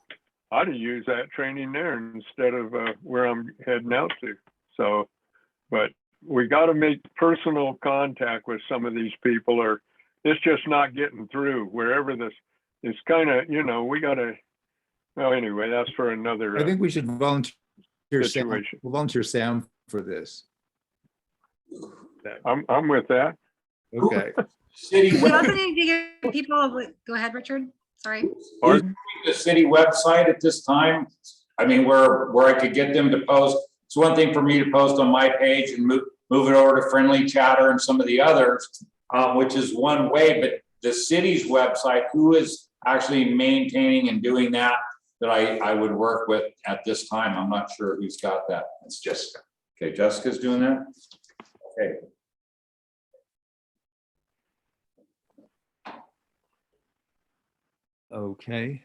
ought to use that training there instead of where I'm heading out to. So, but we got to make personal contact with some of these people, or it's just not getting through wherever this is. Kind of, we got to, well, anyway, that's for another I think we should volunteer situation. We'll volunteer Sam for this. I'm with that. Okay. City We also need to get people, go ahead, Richard. Sorry. the city website at this time? I mean, where I could get them to post. It's one thing for me to post on my page and move it over to Friendly Chatter and some of the others, which is one way, but the city's website, who is actually maintaining and doing that I would work with at this time? I'm not sure who's got that. It's Jessica. Okay, Jessica's doing that? Okay. Okay.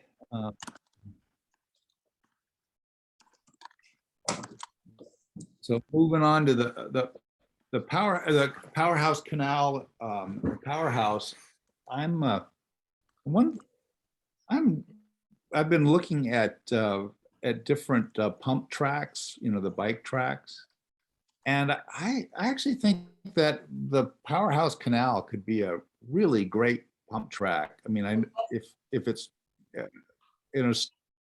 So moving on to the Powerhouse Canal, Powerhouse. I've been looking at different pump tracks, the bike tracks. And I actually think that the Powerhouse Canal could be a really great pump track. I mean, if it's,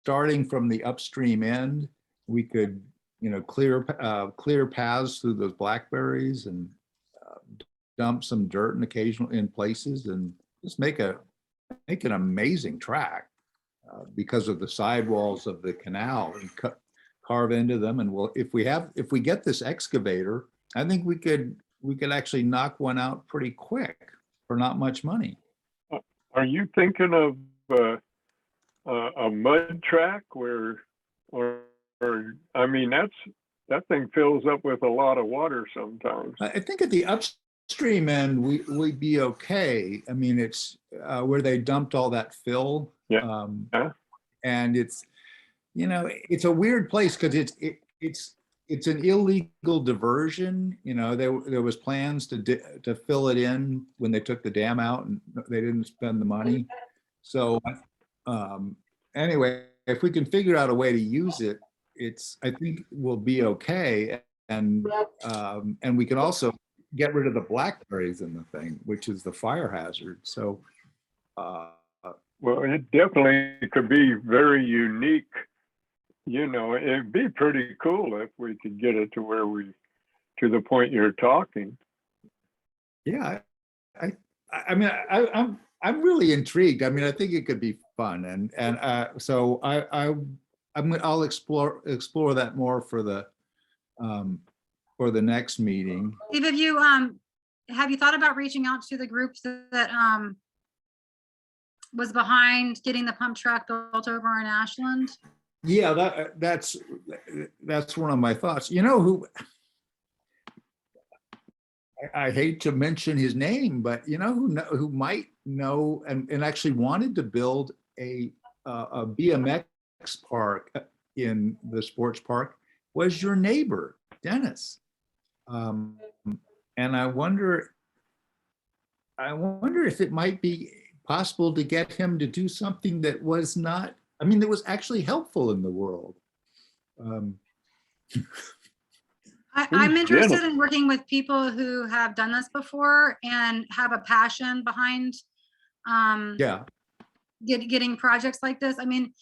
starting from the upstream end, we could, clear paths through those blackberries and dump some dirt in places and just make an amazing track because of the sidewalls of the canal, and carve into them. And if we get this excavator, I think we could actually knock one out pretty quick for not much money. Are you thinking of a mud track or I mean, that thing fills up with a lot of water sometimes. I think at the upstream end, we'd be okay. I mean, it's where they dumped all that fill. Yeah. Yeah. And it's, it's a weird place because it's an illegal diversion. There was plans to fill it in when they took the dam out and they didn't spend the money. So anyway, if we can figure out a way to use it, I think we'll be okay. And we can also get rid of the blackberries in the thing, which is the fire hazard. So Well, it definitely could be very unique. It'd be pretty cool if we could get it to the point you're talking. yeah, I mean, I'm really intrigued. I mean, I think it could be fun, so I'll explore that more for the next meeting. Steve, have you thought about reaching out to the groups that was behind getting the pump track built over in Ashland? Yeah, that's one of my thoughts. Who I hate to mention his name, but who might know and actually wanted to build a BMX park in the sports park was your neighbor, Dennis. And I wonder if it might be possible to get him to do something that was not, that was actually helpful in the world. I'm interested in working with people who have done this before and have a passion behind getting projects like this. I mean,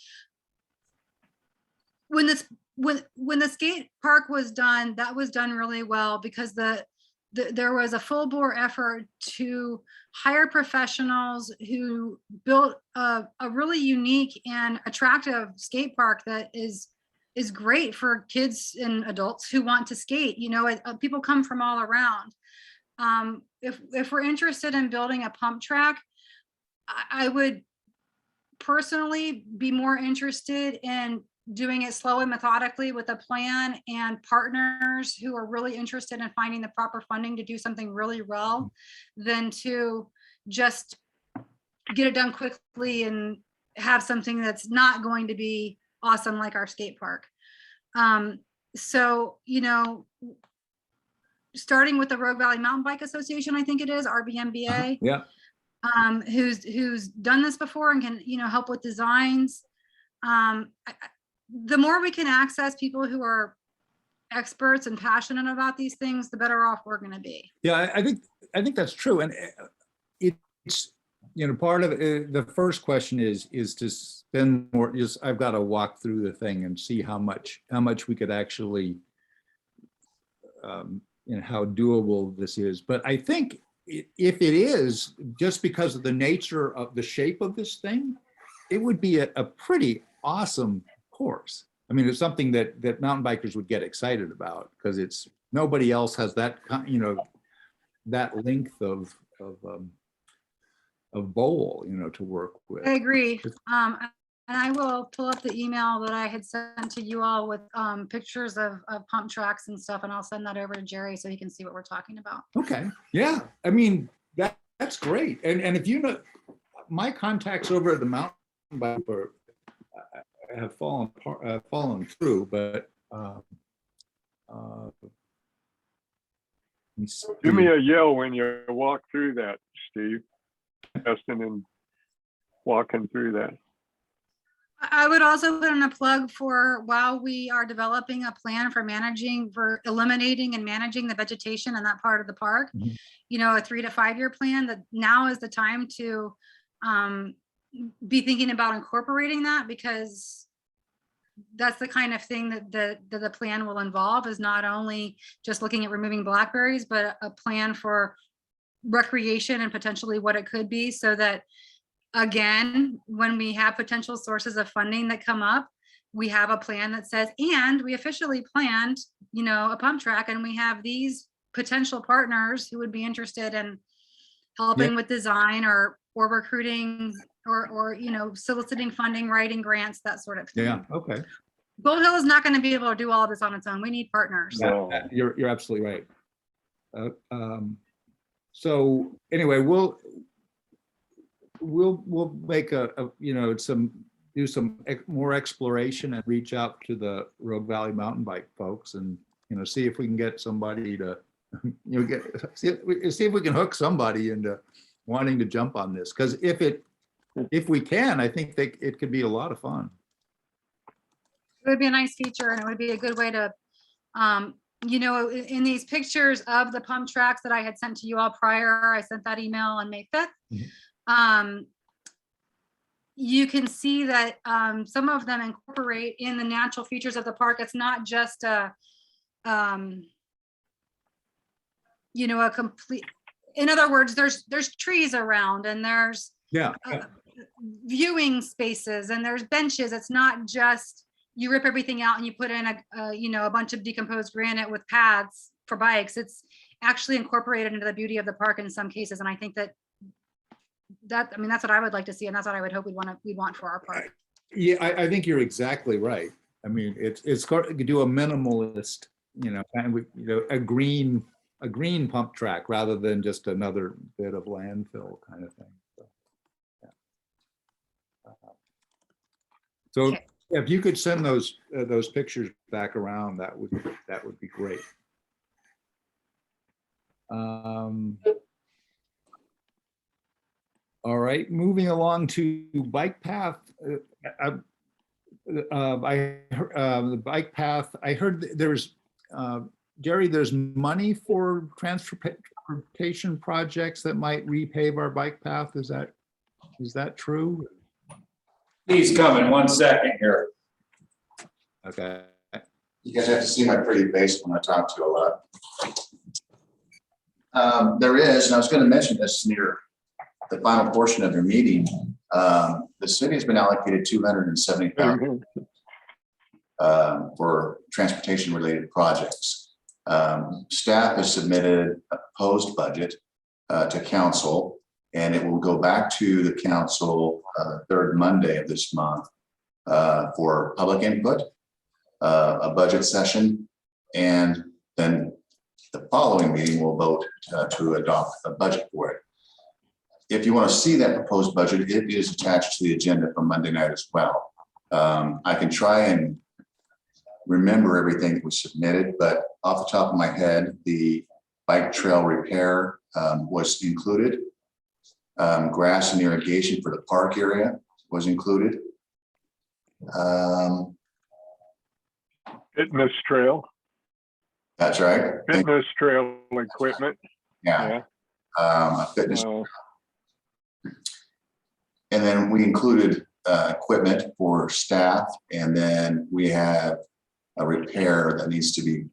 when the skate park was done, that was done really well because there was a full bore effort to hire professionals who built a really unique and attractive skate park that is great for kids and adults who want to skate. People come from all around. If we're interested in building a pump track, I would personally be more interested in doing it slow and methodically with a plan and partners who are really interested in finding the proper funding to do something really well than to just get it done quickly and have something that's not going to be awesome like our skate park. So, starting with the Rogue Valley Mountain Bike Association, I think it is, RBMBA. Yeah. Who's done this before and can, help with designs. The more we can access people who are experts and passionate about these things, the better off we're going to be. Yeah, I think that's true. And it's, part of it, the first question is to spend more, I've got to walk through the thing and see how much we could actually, how doable this is. But I think if it is, just because of the nature of the shape of this thing, it would be a pretty awesome course. It's something that mountain bikers would get excited about because nobody else has that that length of bowl to work with. I agree. And I will pull up the email that I had sent to you all with pictures of pump tracks and stuff, and I'll send that over to Jerry so he can see what we're talking about. Okay. Yeah. That's great. And if my contacts over at the mountain bike have fallen through, but Give me a yell when you walk through that, Steve. Testing and walking through that. I would also put in a plug for while we are developing a plan for eliminating and managing the vegetation in that part of the park, a 3 to 5 year plan, that now is the time to be thinking about incorporating that, because that's the kind of thing that the plan will involve, is not only just looking at removing blackberries, but a plan for recreation and potentially what it could be, so that, again, when we have potential sources of funding that come up, we have a plan that says, and we officially planned, a pump track, and we have these potential partners who would be interested in helping with design or recruiting or soliciting funding, writing grants, that sort of thing. Yeah. Okay. Gold Hill is not going to be able to do all of this on its own. We need partners. No. You're absolutely right. So anyway, we'll make do some more exploration and reach out to the Rogue Valley Mountain Bike folks and, see if we can get somebody to, see if we can hook somebody into wanting to jump on this. Because if we can, I think it could be a lot of fun. It would be a nice feature and it would be a good way to, in these pictures of the pump tracks that I had sent to you all prior, I sent that email on May 5th. You can see that some of them incorporate in the natural features of the park. It's not just a complete, in other words, there's trees around and there's Yeah. viewing spaces and there's benches. It's not just you rip everything out and you put in a bunch of decomposed granite with paths for bikes. It's actually incorporated into the beauty of the park in some cases. And I think that's what I would like to see. And that's what I would hope we'd want for our park. Yeah, I think you're exactly right. I mean, it's you could do a minimalist, a green pump track rather than just another bit of landfill kind of thing. So, yeah. So Okay. if you could send those pictures back around, that would be great. All right, moving along to bike path. The bike path, I heard there's, Jerry, there's money for transportation projects that might repave our bike path. Is that true? He's coming, 1 second here. Okay. You guys have to see my pretty face when I talk to you a lot. There is, and I was going to mention this near the final portion of your meeting. The city has been allocated $270,000 for transportation related projects. Staff has submitted a proposed budget to council, and it will go back to the council third Monday of this month for public input, a budget session, and then the following meeting will vote to adopt a budget for it. If you want to see that proposed budget, it is attached to the agenda for Monday night as well. I can try and remember everything that was submitted, but off the top of my head, the bike trail repair was included. Grass and irrigation for the park area was included. Fitness trail, That's right. fitness trail equipment. Yeah. A fitness. Uh, And then we included equipment for staff, and then we have a repair that needs to be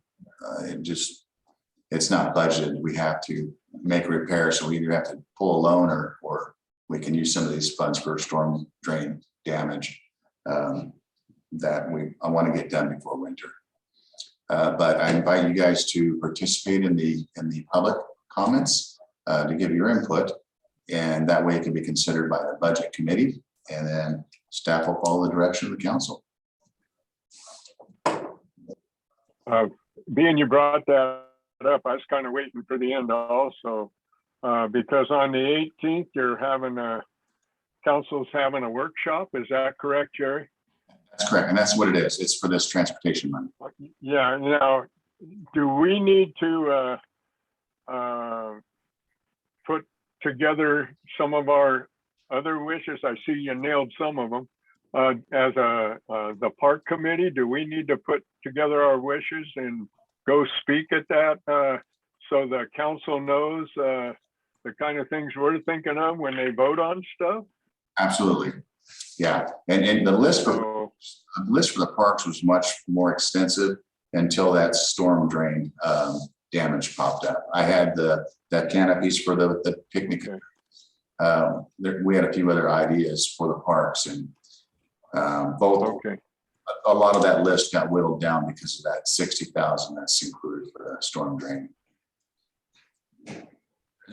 it's not budgeted. We have to make a repair, so we either have to pull a loan or we can use some of these funds for storm drain damage that I want to get done before winter. But I invite you guys to participate in the public comments to give your input. And that way it can be considered by the budget committee, and then staff will follow the direction of the council. Being you brought that up, I was kind of waiting for the end also, because on the 18th, council's having a workshop. Is that correct, Jerry? That's correct. And that's what it is. It's for this transportation money. Yeah. Now, do we need to put together some of our other wishes? I see you nailed some of them. As the park committee, do we need to put together our wishes and go speak at that so the council knows the kind of things we're thinking of when they vote on stuff? Absolutely. Yeah. And the list for the parks was much more extensive until that storm drain damage popped up. I had that canopies for the picnic. Okay. We had a few other ideas for the parks, and a lot of that list got whittled down because of that 60,000 that's included for the storm drain.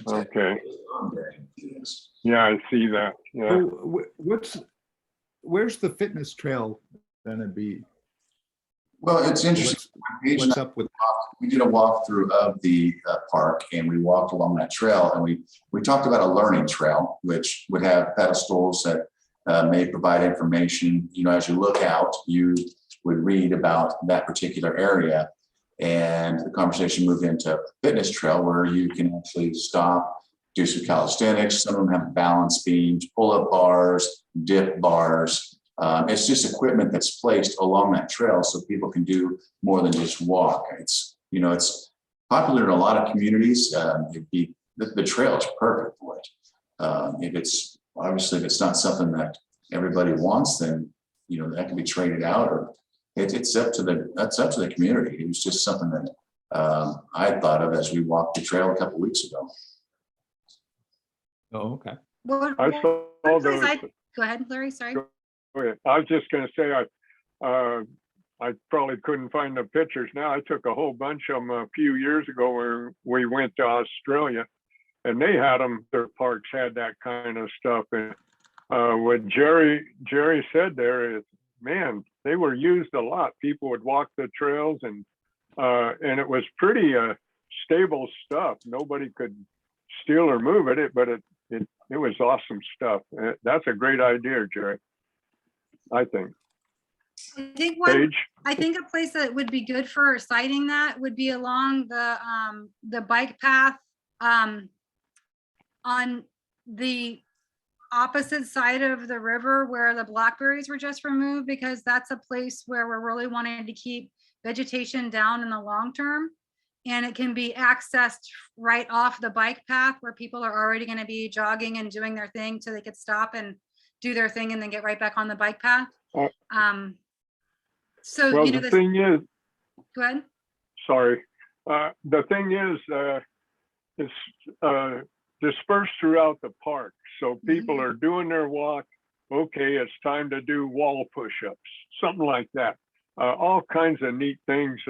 Okay. Yeah, I see that. Yeah. So where's the fitness trail gonna be? Well, it's interesting. Paige and What's I, up with, we did a walkthrough of the park and we walked along that trail and we talked about a learning trail, which would have pedestals that may provide information. You know, as you look out, you would read about that particular area. And the conversation moved into a fitness trail where you can actually stop, do some calisthenics. Some of them have balance beams, pull-up bars, dip bars. It's just equipment that's placed along that trail so people can do more than just walk. It's, you know, it's popular in a lot of communities. The trail is perfect for it. If it's obviously, if it's not something that everybody wants, then, you know, that can be traded out, or it's up to the community. It was just something that I thought of as we walked the trail a couple weeks ago. oh, okay. I saw What place those. Go ahead, Larry, sorry. Go ahead. I was just gonna say, I probably couldn't find the pictures now. I took a whole bunch of them a few years ago where we went to Australia, and they had them, their parks had that kind of stuff. And what Jerry said there is, man, they were used a lot. People would walk the trails, and it was pretty stable stuff. Nobody could steal or move it, but it was awesome stuff. That's a great idea, Jerry, I think. I think a place that would be good for citing that would be along the bike path on the opposite side of the river where the blackberries were just removed, because that's a place where we're really wanting to keep vegetation down in the long term. And it can be accessed right off the bike path where people are already going to be jogging and doing their thing, so they could stop and do their thing and then get right back on the bike path. So, Well, you know, the thing is, go ahead. sorry, the thing is, it's dispersed throughout the park. So people are doing their walk. Okay, it's time to do wall push-ups, something like that. All kinds of neat things.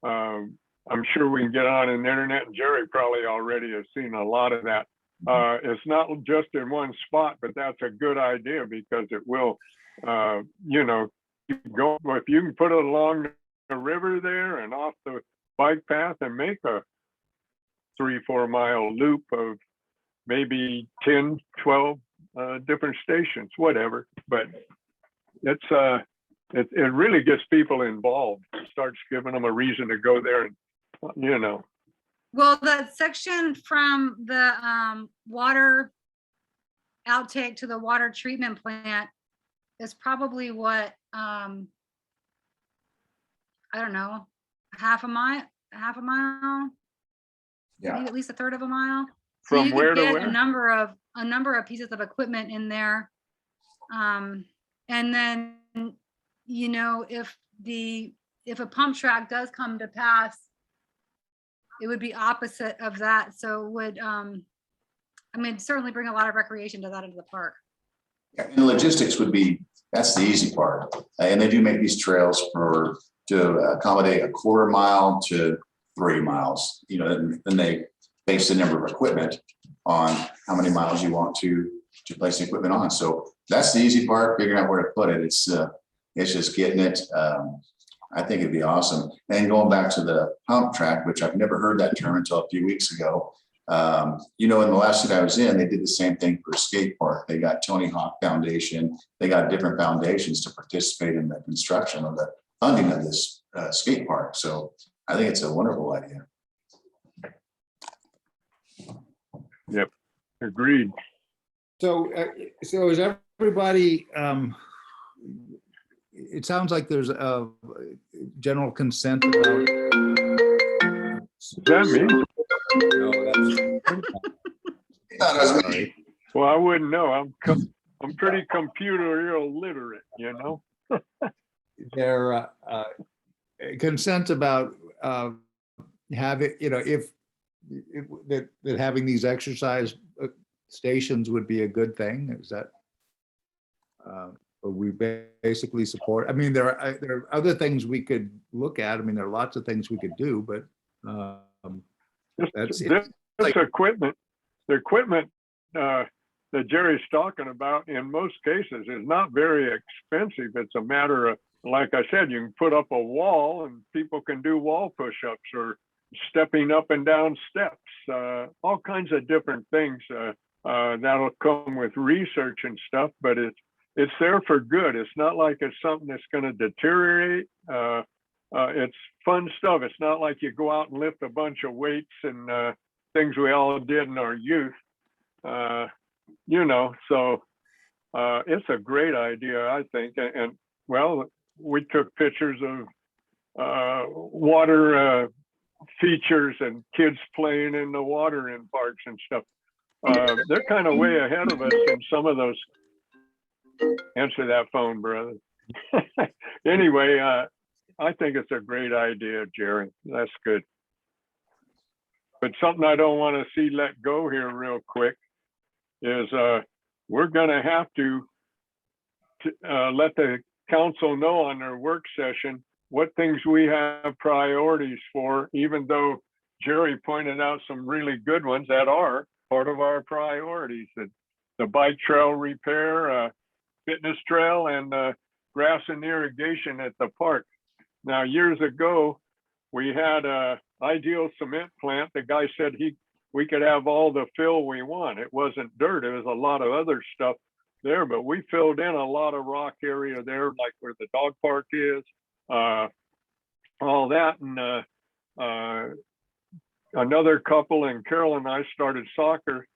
I'm sure we can get on the internet, and Jerry probably already has seen a lot of that. It's not just in one spot, but that's a good idea, because it will, you know, go, if you can put it along the river there and off the bike path and make a 3-4 mile loop of maybe 10, 12 different stations, whatever. But it's it really gets people involved. It starts giving them a reason to go there, and you know. Well, the section from the water outtake to the water treatment plant is probably what, I don't know, half a mile, Yeah. maybe at least a third of a mile. So From you where could to get where? a number of pieces of equipment in there. And then, you know, if a pump track does come to pass, it would be opposite of that. So it would, I mean, certainly bring a lot of recreation to that into the park. And the logistics would be, that's the easy part. And they do make these trails to accommodate a 1/4 mile to 3 miles. You know, then they base the number of equipment on how many miles you want to place the equipment on. So that's the easy part, figuring out where to put it. It's just getting it. I think it'd be awesome. And going back to the pump track, which I've never heard that term until a few weeks ago. You know, in the last city I was in, they did the same thing for a skate park. They got Tony Hawk Foundation. They got different foundations to participate in the construction of the funding of this skate park. So I think it's a wonderful idea. Yep, agreed. So, so is everybody, it sounds like there's a general consent about. That means, Sorry. well, I wouldn't know. I'm pretty computer illiterate, you know. There consent about having, you know, if that having these exercise stations would be a good thing. Is that we basically support? I mean, there are other things we could look at. I mean, there are lots of things we could do, but that's it. This equipment, the equipment that Jerry's talking about in most cases is not very expensive. It's a matter of like I said, you can put up a wall and people can do wall push-ups or stepping up and down steps, all kinds of different things. That'll come with research and stuff, but it's there for good. It's not like it's something that's going to deteriorate. It's fun stuff. It's not like you go out and lift a bunch of weights and things we all did in our youth. So it's a great idea, I think. And well, we took pictures of water features and kids playing in the water in parks and stuff. They're kind of way ahead of us in some of those. Answer that phone, brother. Anyway, I think it's a great idea, Jerry. That's good. But something I don't want to see let go here real quick is we're going to have to let the council know on their work session what things we have priorities for, even though Jerry pointed out some really good ones that are part of our priorities. The bike trail repair, fitness trail, and grass and irrigation at the park. Now, years ago, we had a Ideal cement plant. The guy said we could have all the fill we want. It wasn't dirt. It was a lot of other stuff there, but we filled in a lot of rock area there, like where the dog park is, all that. And another couple and Carol and I started soccer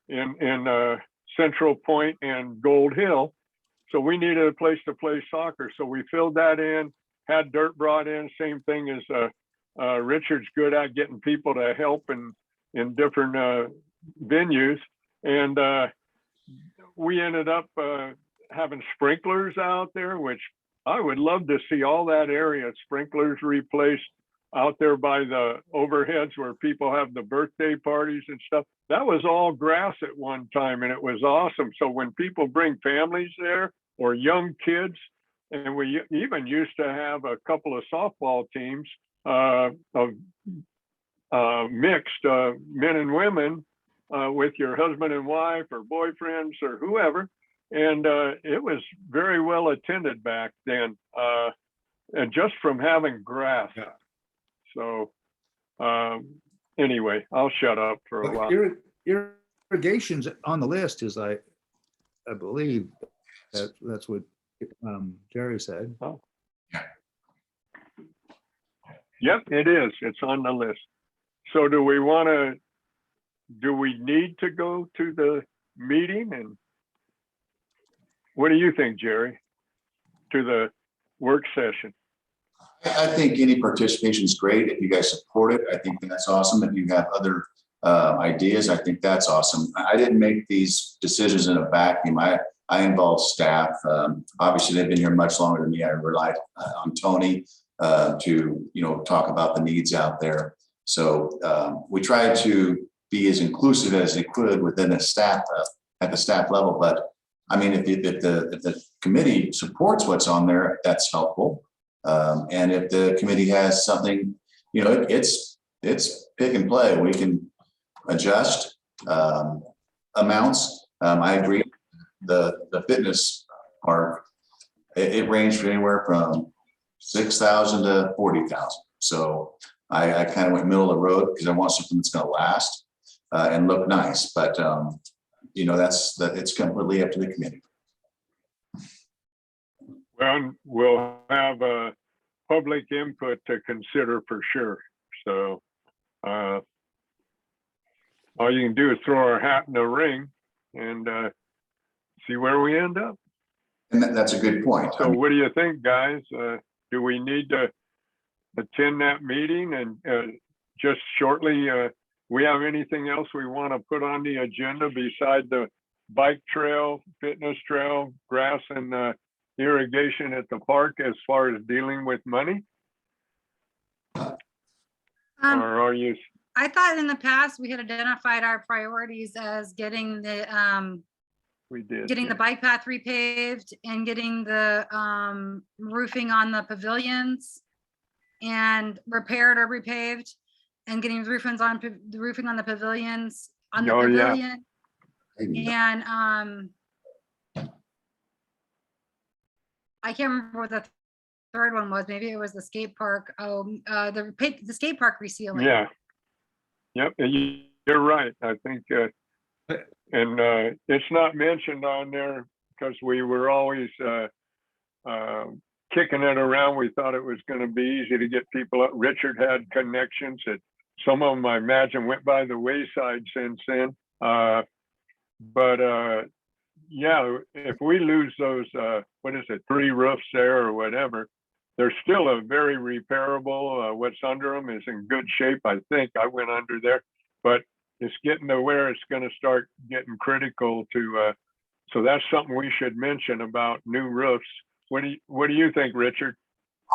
in Central Point and Gold Hill. So we needed a place to play soccer. So we filled that in, had dirt brought in, same thing as Richard's good at getting people to help in different venues. And we ended up having sprinklers out there, which I would love to see all that area, sprinklers replaced out there by the overheads where people have the birthday parties and stuff. That was all grass at one time, and it was awesome. So when people bring families there or young kids, and we even used to have a couple of softball teams of mixed men and women with your husband and wife or boyfriends or whoever. And it was very well attended back then, and just from having grass. Yeah. So anyway, I'll shut up for a while. Irrigation's on the list, as I believe that's what Jerry said. Oh. Yep, it is. It's on the list. So do we need to go to the meeting? And what do you think, Jerry? To the work session? I think any participation is great. If you guys support it, I think that's awesome. If you have other ideas, I think that's awesome. I didn't make these decisions in a vacuum. I involved staff. Obviously, they've been here much longer than me. I relied on Tony to talk about the needs out there. So we tried to be as inclusive as they could within the staff at the staff level. But I mean, if the committee supports what's on there, that's helpful. And if the committee has something, it's pick and play. We can adjust amounts. I agree. The fitness park, it ranged anywhere from 6,000 to 40,000. So I kind of went middle of the road because I want something that's going to last and look nice. But it's completely up to the committee. Well, we'll have public input to consider for sure. So all you can do is throw our hat in the ring and see where we end up. And that's a good point. So what do you think, guys? Do we need to attend that meeting? And just shortly, we have anything else we want to put on the agenda beside the bike trail, fitness trail, grass and irrigation at the park as far as dealing with money? Or are you? I thought in the past we had identified our priorities as getting the We did. getting the bike path repaved and getting the roofing on the pavilions and repaired or repaved, and getting the roofing on the pavilions on the Oh, yeah. pavilion. And I can't remember what the third one was. Maybe it was the skate park. The skate park resealing. Yeah. Yep, and you're right. I think, and it's not mentioned on there because we were always kicking it around. We thought it was going to be easy to get people up. Richard had connections that some of them, I imagine, went by the wayside since then. But yeah, if we lose those, 3 roofs there or whatever, they're still a very repairable. What's under them is in good shape. I think I went under there, but it's getting to where it's going to start getting critical to. So that's something we should mention about new roofs. What do you think, Richard?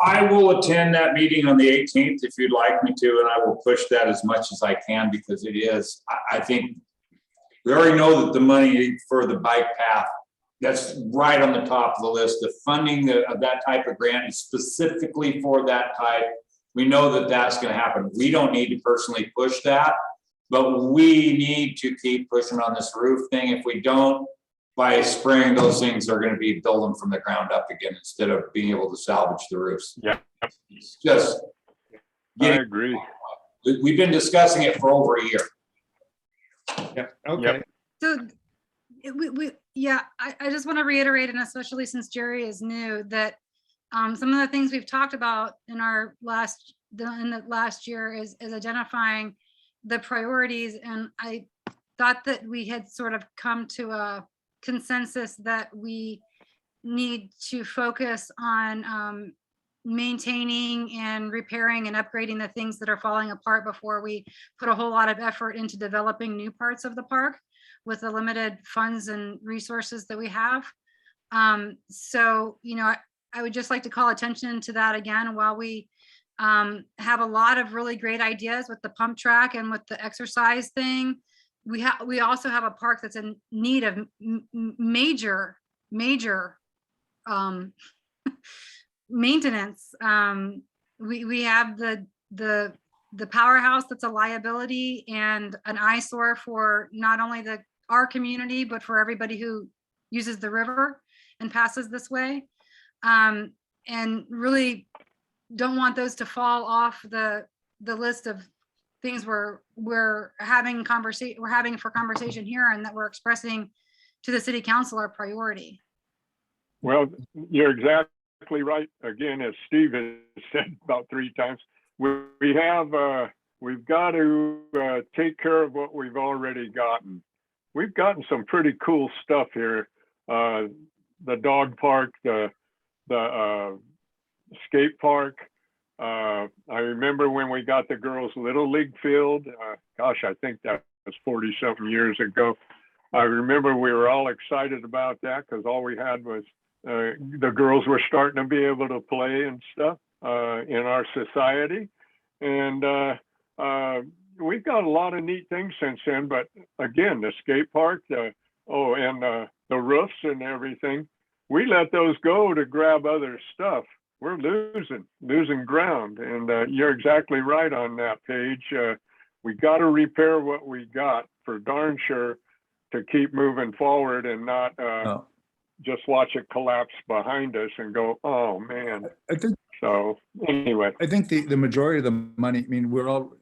I will attend that meeting on the 18th if you'd like me to, and I will push that as much as I can because it is, I think we already know that the money for the bike path, that's right on the top of the list. The funding of that type of grant is specifically for that type. We know that that's going to happen. We don't need to personally push that, but we need to keep pushing on this roof thing. If we don't, by spring, those things are going to be building from the ground up again instead of being able to salvage the roofs. Yeah. It's just, I agree. we've been discussing it for over a year. Yeah, okay. Yep. So I just want to reiterate, and especially since Jerry is new, that some of the things we've talked about in the last year is identifying the priorities. And I thought that we had sort of come to a consensus that we need to focus on maintaining and repairing and upgrading the things that are falling apart before we put a whole lot of effort into developing new parts of the park with the limited funds and resources that we have. So, I would just like to call attention to that again. While we have a lot of really great ideas with the pump track and with the exercise thing, we also have a park that's in need of major maintenance. We have the powerhouse that's a liability and an eyesore for not only our community, but for everybody who uses the river and passes this way. And really don't want those to fall off the list of things we're having for conversation here and that we're expressing to the city council our priority. Well, you're exactly right. Again, as Steve has said about 3 times, we've got to take care of what we've already gotten. We've gotten some pretty cool stuff here. The dog park, the skate park. I remember when we got the girls' Little League field. Gosh, I think that was 40-something years ago. I remember we were all excited about that because all we had was the girls were starting to be able to play and stuff in our society. And we've got a lot of neat things since then. But again, the skate park, and the roofs and everything, we let those go to grab other stuff. We're losing ground. And you're exactly right on that page. We got to repair what we got for darn sure to keep moving forward and not just watch it collapse behind us and go, oh man. I think so. Anyway, I think the majority of the money, I mean, we're already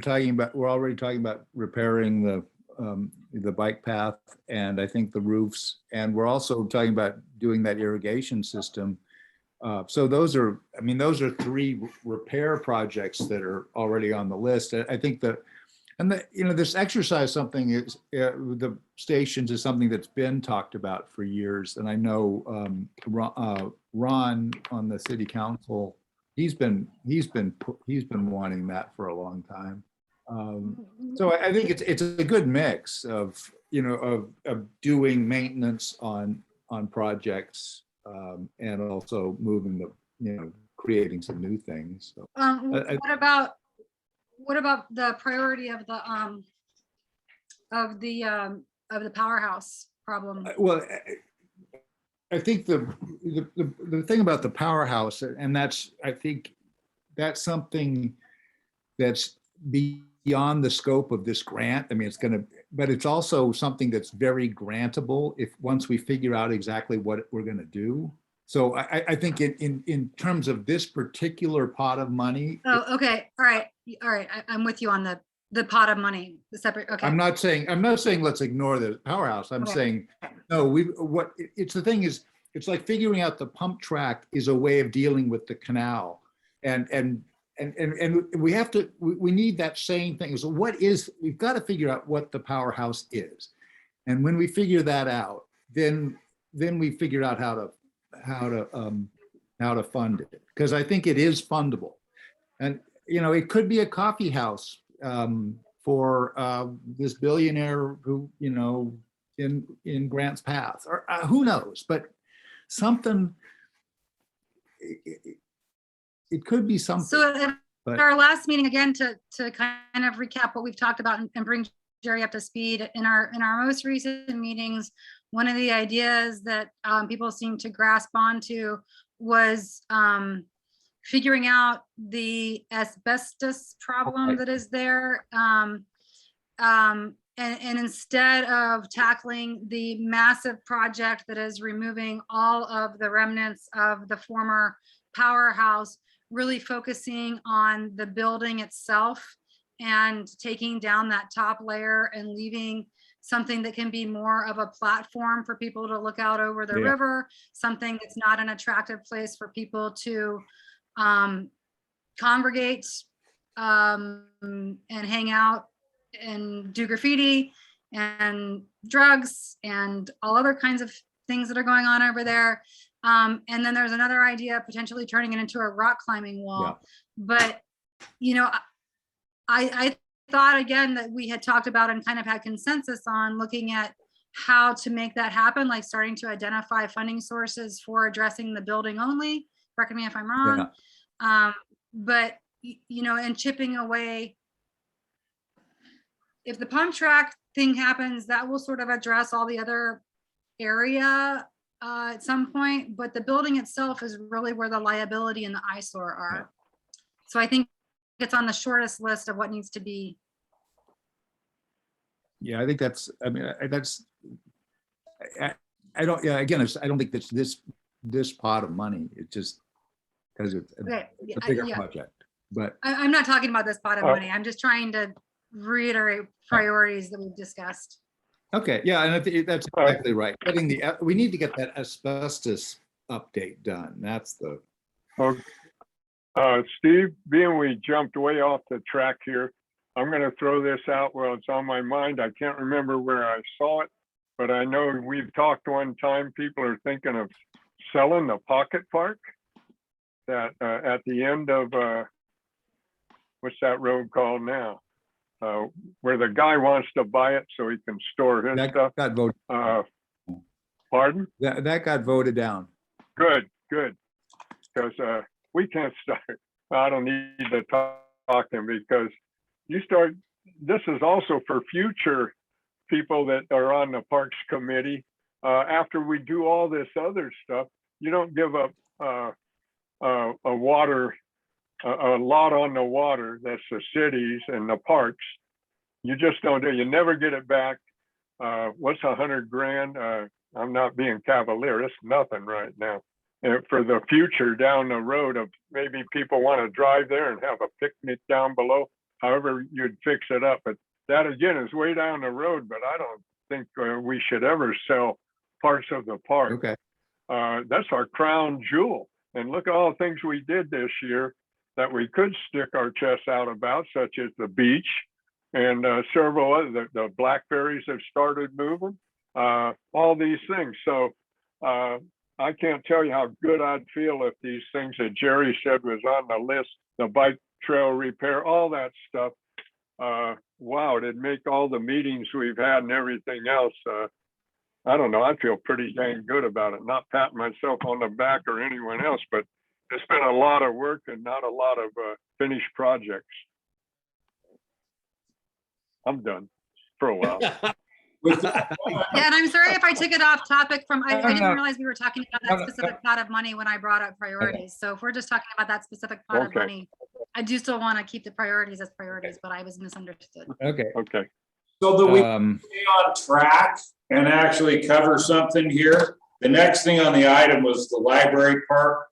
talking about repairing the bike path and I think the roofs, and we're also talking about doing that irrigation system. So those are 3 repair projects that are already on the list. I think this exercise something is the stations is something that's been talked about for years. And I know Ron on the city council, he's been wanting that for a long time. So I think it's a good mix of doing maintenance on projects and also moving creating some new things. So, what about the priority of the powerhouse problem? Well, I think the thing about the powerhouse, and I think that's something that's beyond the scope of this grant. I mean, but it's also something that's very grantable once we figure out exactly what we're going to do. So I think in terms of this particular pot of money, Oh, okay, all right, I'm with you on the pot of money, the separate, okay. I'm not saying let's ignore the powerhouse. I'm Okay. saying, no, it's the thing is, it's like figuring out the pump track is a way of dealing with the canal. And we have to, we need that same thing. So we've got to figure out what the powerhouse is. And when we figure that out, then we figure out how to fund it. Because I think it is fundable. And, it could be a coffee house for this billionaire who, in Grants Path, or who knows, but something, it could be something. So at but- our last meeting, again, to kind of recap what we've talked about and bring Jerry up to speed, in our most recent meetings, one of the ideas that people seem to grasp onto was figuring out the asbestos problem Okay. that is there. And instead of tackling the massive project that is removing all of the remnants of the former powerhouse, really focusing on the building itself and taking down that top layer and leaving something that can be more of a platform for people to look out over the Yeah. river, something that's not an attractive place for people to congregate and hang out and do graffiti and drugs and all other kinds of things that are going on over there. And then there's another idea, potentially turning it into a rock climbing wall. Yeah. But, I thought again that we had talked about and kind of had consensus on looking at how to make that happen, like starting to identify funding sources for addressing the building only. Correct me if I'm wrong. But, and chipping away. If the pump track thing happens, that will sort of address all the other area at some point, but the building itself is really where the liability and the eyesore are. Yeah. So I think it's on the shortest list of what needs to be. Yeah, I think I don't, yeah, again, I don't think that's this pot of money. It just, because it's Okay, a bigger yeah. project, but I'm not talking about this pot of Oh. money. I'm just trying to reiterate priorities that we've discussed. okay, yeah, and I think that's All right. exactly right. We need to get that asbestos update done. That's the, Steve, being we jumped way off the track here, I'm gonna throw this out while it's on my mind. I can't remember where I saw it, but I know we've talked one time, people are thinking of selling the pocket park that at the end of, what's that road called now? Where the guy wants to buy it so he can store his that stuff. got voted, Pardon? that got voted down. Good. Because we can't start, I don't need to talk to him because this is also for future people that are on the Parks Committee. After we do all this other stuff, you don't give up a lot on the water, that's the cities and the parks. You just don't you never get it back. What's $100,000? I'm not being cavalier, it's nothing right now. And for the future down the road of maybe people want to drive there and have a picnic down below, however you'd fix it up. But that again is way down the road, but I don't think we should ever sell parts of the park. Okay, That's our crown jewel. And look at all the things we did this year that we could stick our chests out about, such as the beach and several other, the blackberries have started moving, all these things. So I can't tell you how good I'd feel if these things that Jerry said was on the list, the bike trail repair, all that stuff. Wow, it'd make all the meetings we've had and everything else. I don't know, I feel pretty dang good about it. Not patting myself on the back or anyone else, but it's been a lot of work and not a lot of finished projects. I'm done for a while. With that, Yeah, and I'm sorry if I took it off topic from, I No, didn't no. realize we were talking about No, that no, specific pot of money when I brought up priorities. So if we're just talking about that specific pot of Okay. money, I do still want to keep the priorities as priorities, but I was misunderstood. okay. Okay. so that we Um, stay on track and actually cover something here. The next thing on the item was the library park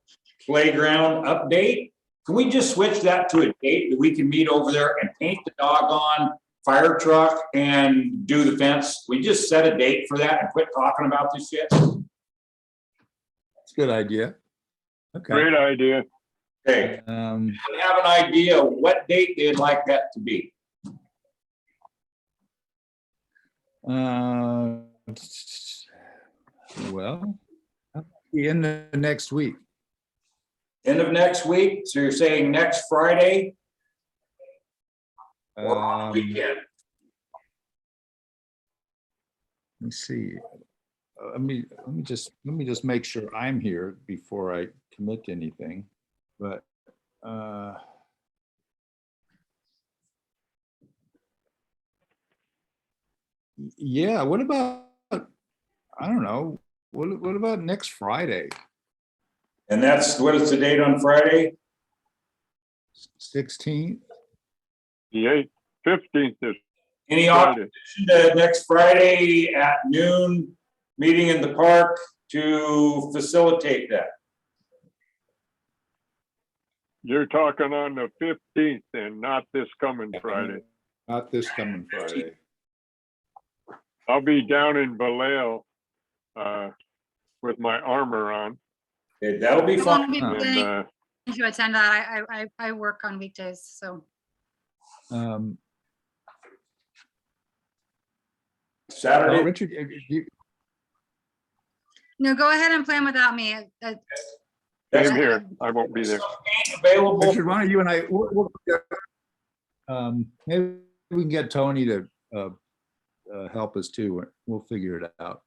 playground update. Can we just switch that to a date that we can meet over there and paint the doggone fire truck and do the fence? We just set a date for that and quit talking about this shit. It's a good idea. Okay. Great idea. Okay, Um, I have an idea what date they'd like that to be. Well, the end of next week. End of next week, so you're saying next Friday or on the Um, weekend? Let me see. Let me just make sure I'm here before I commit to anything, but, yeah, what about, I don't know, what about next Friday, And that's, what is the date on Friday? 16th? The 15th is Any Friday. opposition to next Friday at noon, meeting in the park to facilitate that? You're talking on the 15th and not this coming Friday. Not this coming Friday. I'll be down in Vallejo with my armor on. Okay, that'll be I fun. won't be Huh. planning And to attend that. I work on weekdays, so. Well, Saturday, Richard, No, go ahead and plan without me. that's same here. I won't be there. available. Richard, why don't you and I, maybe we can get Tony to help us too. We'll figure it out.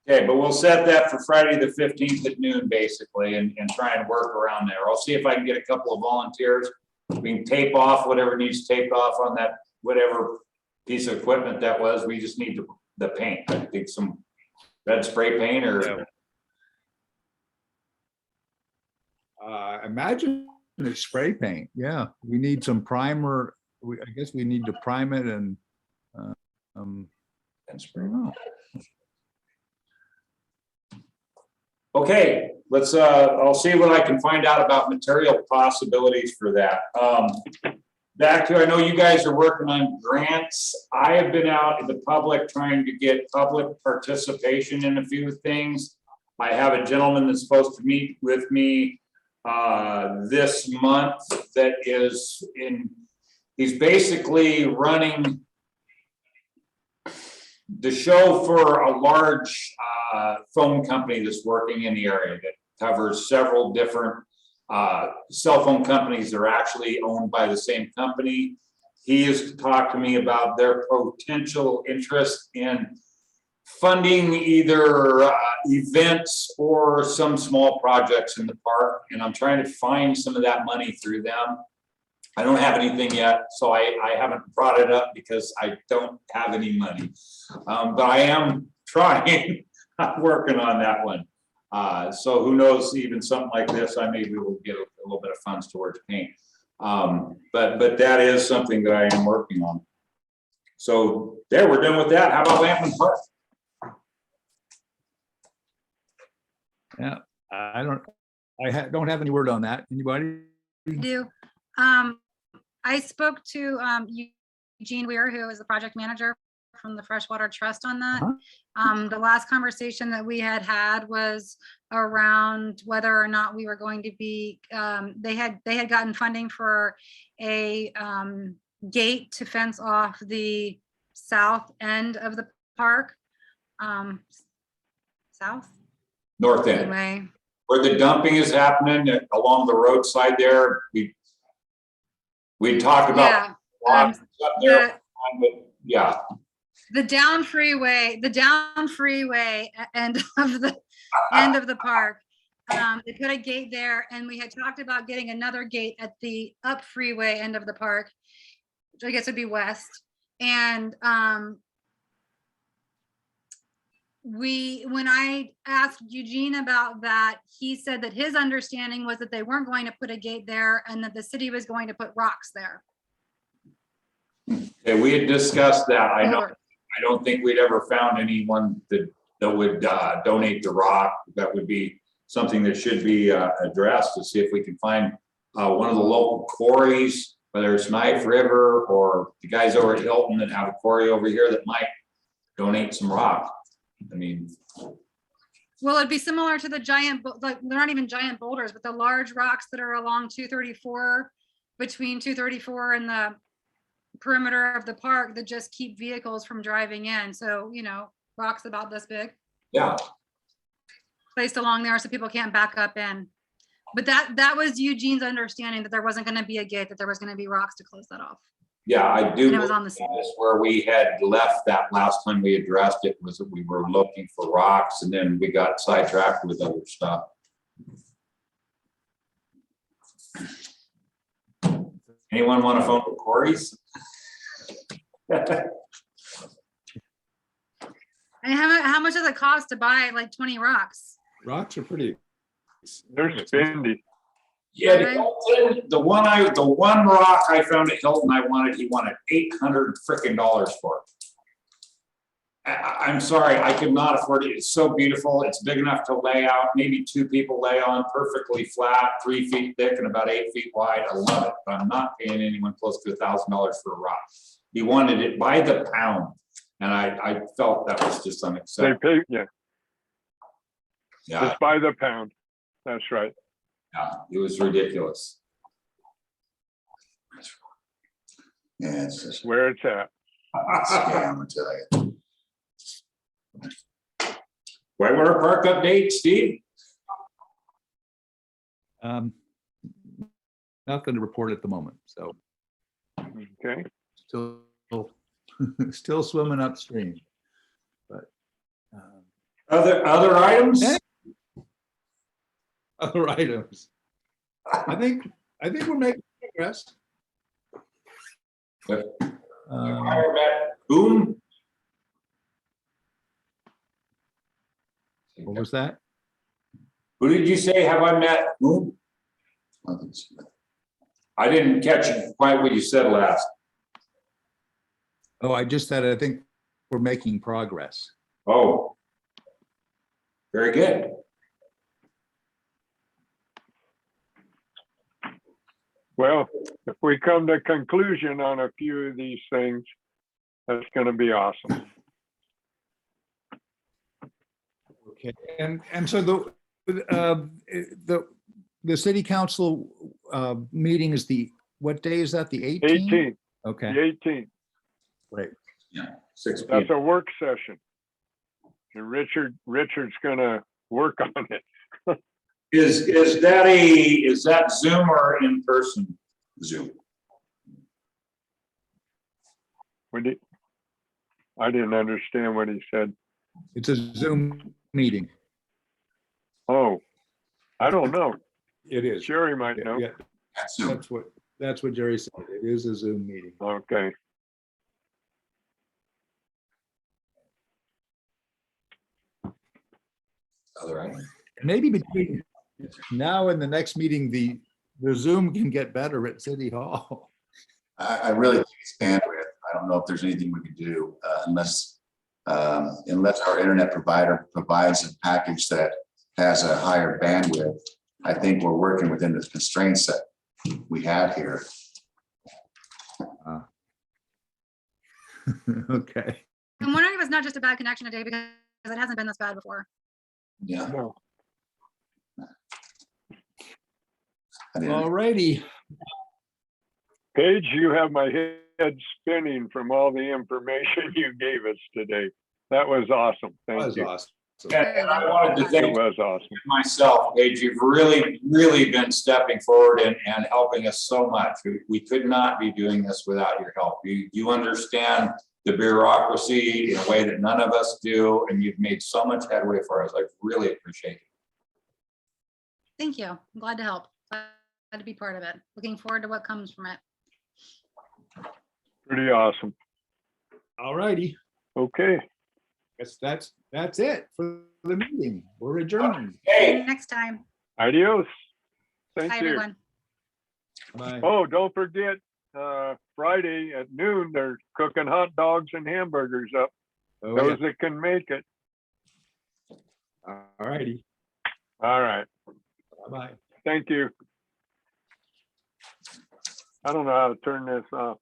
Okay, but we'll set that for Friday, the 15th at noon, basically, and try and work around there. I'll see if I can get a couple of volunteers. We can tape off whatever needs taped off on that, whatever piece of equipment that was. We just need the paint. I think some red spray paint or, Imagine it's spray paint. Yeah, we need some primer. I guess we need to prime it and, I don't know. okay, let's, I'll see what I can find out about material possibilities for that. Back to, I know you guys are working on grants. I have been out in the public trying to get public participation in a few things. I have a gentleman that's supposed to meet with me this month that is he's basically running the show for a large phone company that's working in the area that covers several different cell phone companies that are actually owned by the same company. He has talked to me about their potential interest in funding either events or some small projects in the park. And I'm trying to find some of that money through them. I don't have anything yet, so I haven't brought it up because I don't have any money. But I am trying, I'm working on that one. So who knows, even something like this, I maybe will get a little bit of funds towards paint. But that is something that I am working on. So there, we're done with that. How about Lampman Park? Yeah, I don't have any word on that. Anybody? I do. I spoke to Eugene Weir, who is the project manager from the Freshwater Trust on that. The last conversation that we had was around whether or not we were going to be, they had gotten funding for a gate to fence off the south end of the park. South? North end, Anyway, where the dumping is happening along the roadside there. We talked about yeah. lots up there, but yeah. The down freeway end of the park. They put a gate there, and we had talked about getting another gate at the up freeway end of the park, which I guess would be west. And when I asked Eugene about that, he said that his understanding was that they weren't going to put a gate there and that the city was going to put rocks there. Okay, we had discussed that. I know. Or- I don't think we'd ever found anyone that that would donate the rock. That would be something that should be addressed, to see if we can find one of the local quarries, whether it's Knife River or the guys over at Hilton that have a quarry over here that might donate some rock. I mean, Well, it'd be similar to the giant, like, they're not even giant boulders, but the large rocks that are along 234, between 234 and the perimeter of the park, that just keep vehicles from driving in. So, you know, rocks about this big yeah, placed along there so people can't back up in. But that was Eugene's understanding, that there wasn't going to be a gate, that there was going to be rocks to close that off. yeah, I do. And it was on the side. That's where we had left that last time we addressed it, was that we were looking for rocks, and then we got sidetracked with other stuff. Anyone want to phone the quarries? And how much does it cost to buy like 20 rocks? Rocks are pretty. They're spendy. Yeah, the Hilton, the one rock I found at Hilton he wanted $800 freaking for it. I'm sorry, I could not afford it. It's so beautiful. It's big enough to lay out, maybe 2 people lay on, perfectly flat, 3 feet thick and about 8 feet wide. I love it, but I'm not paying anyone close to $1,000 for a rock. He wanted it by the pound, and I felt that was just They unacceptable. pay, yeah, Yeah, just by the pound. That's right. yeah, it was ridiculous. Yeah, it's just Where it's at. a scam, I tell you. Whitewater Park update, Steve? Nothing to report at the moment, so Okay. still, still swimming upstream. But Other items? Eh. Other items. I think we're making progress. Boom? What was that? Who did you say, have I met? Who? I didn't catch quite what you said last. Oh, I just said, I think we're making progress. Oh. Very good. Well, if we come to conclusion on a few of these things, that's going to be awesome. Okay, and so the city council meeting is what day is that? The 18th? 18th, Okay, the 18th. great. Yeah, 6 p.m. That's a work session. And Richard's going to work on it. Is that Zoom or in person? Zoom. I didn't understand what he said. It's a Zoom meeting. Oh, I don't know. It is. Sherry might know. Yeah, That's Zoom. that's what Jerry said. It is a Zoom meeting. Okay. Other item? Maybe between now and the next meeting, the Zoom can get better at City Hall. I really think it's bandwidth. I don't know if there's anything we could do unless our internet provider provides a package that has a higher bandwidth. I think we're working within the constraints that we have here. Okay. I'm wondering if it's not just a bad connection today, because it hasn't been this bad before. Yeah. No. I didn't- All righty. Paige, you have my head spinning from all the information you gave us today. That was awesome. That Thank was you. awesome. And I wanted to It thank was awesome. myself, Paige, you've really been stepping forward and helping us so much. We could not be doing this without your help. You understand the bureaucracy in a way that none of us do, and you've made so much headway for us. I really appreciate it. Thank you. I'm glad to help. Glad to be part of it. Looking forward to what comes from it. Pretty awesome. All righty. Okay. Guess that's it for the meeting. We're adjourned. Hey, Next time. Adios. Thank Bye, you. everyone. Bye. Oh, don't forget, Friday at noon, they're cooking hot dogs and hamburgers up. Oh, Those that can make it. All righty. All right, Bye-bye. thank you. I don't know how to turn this off.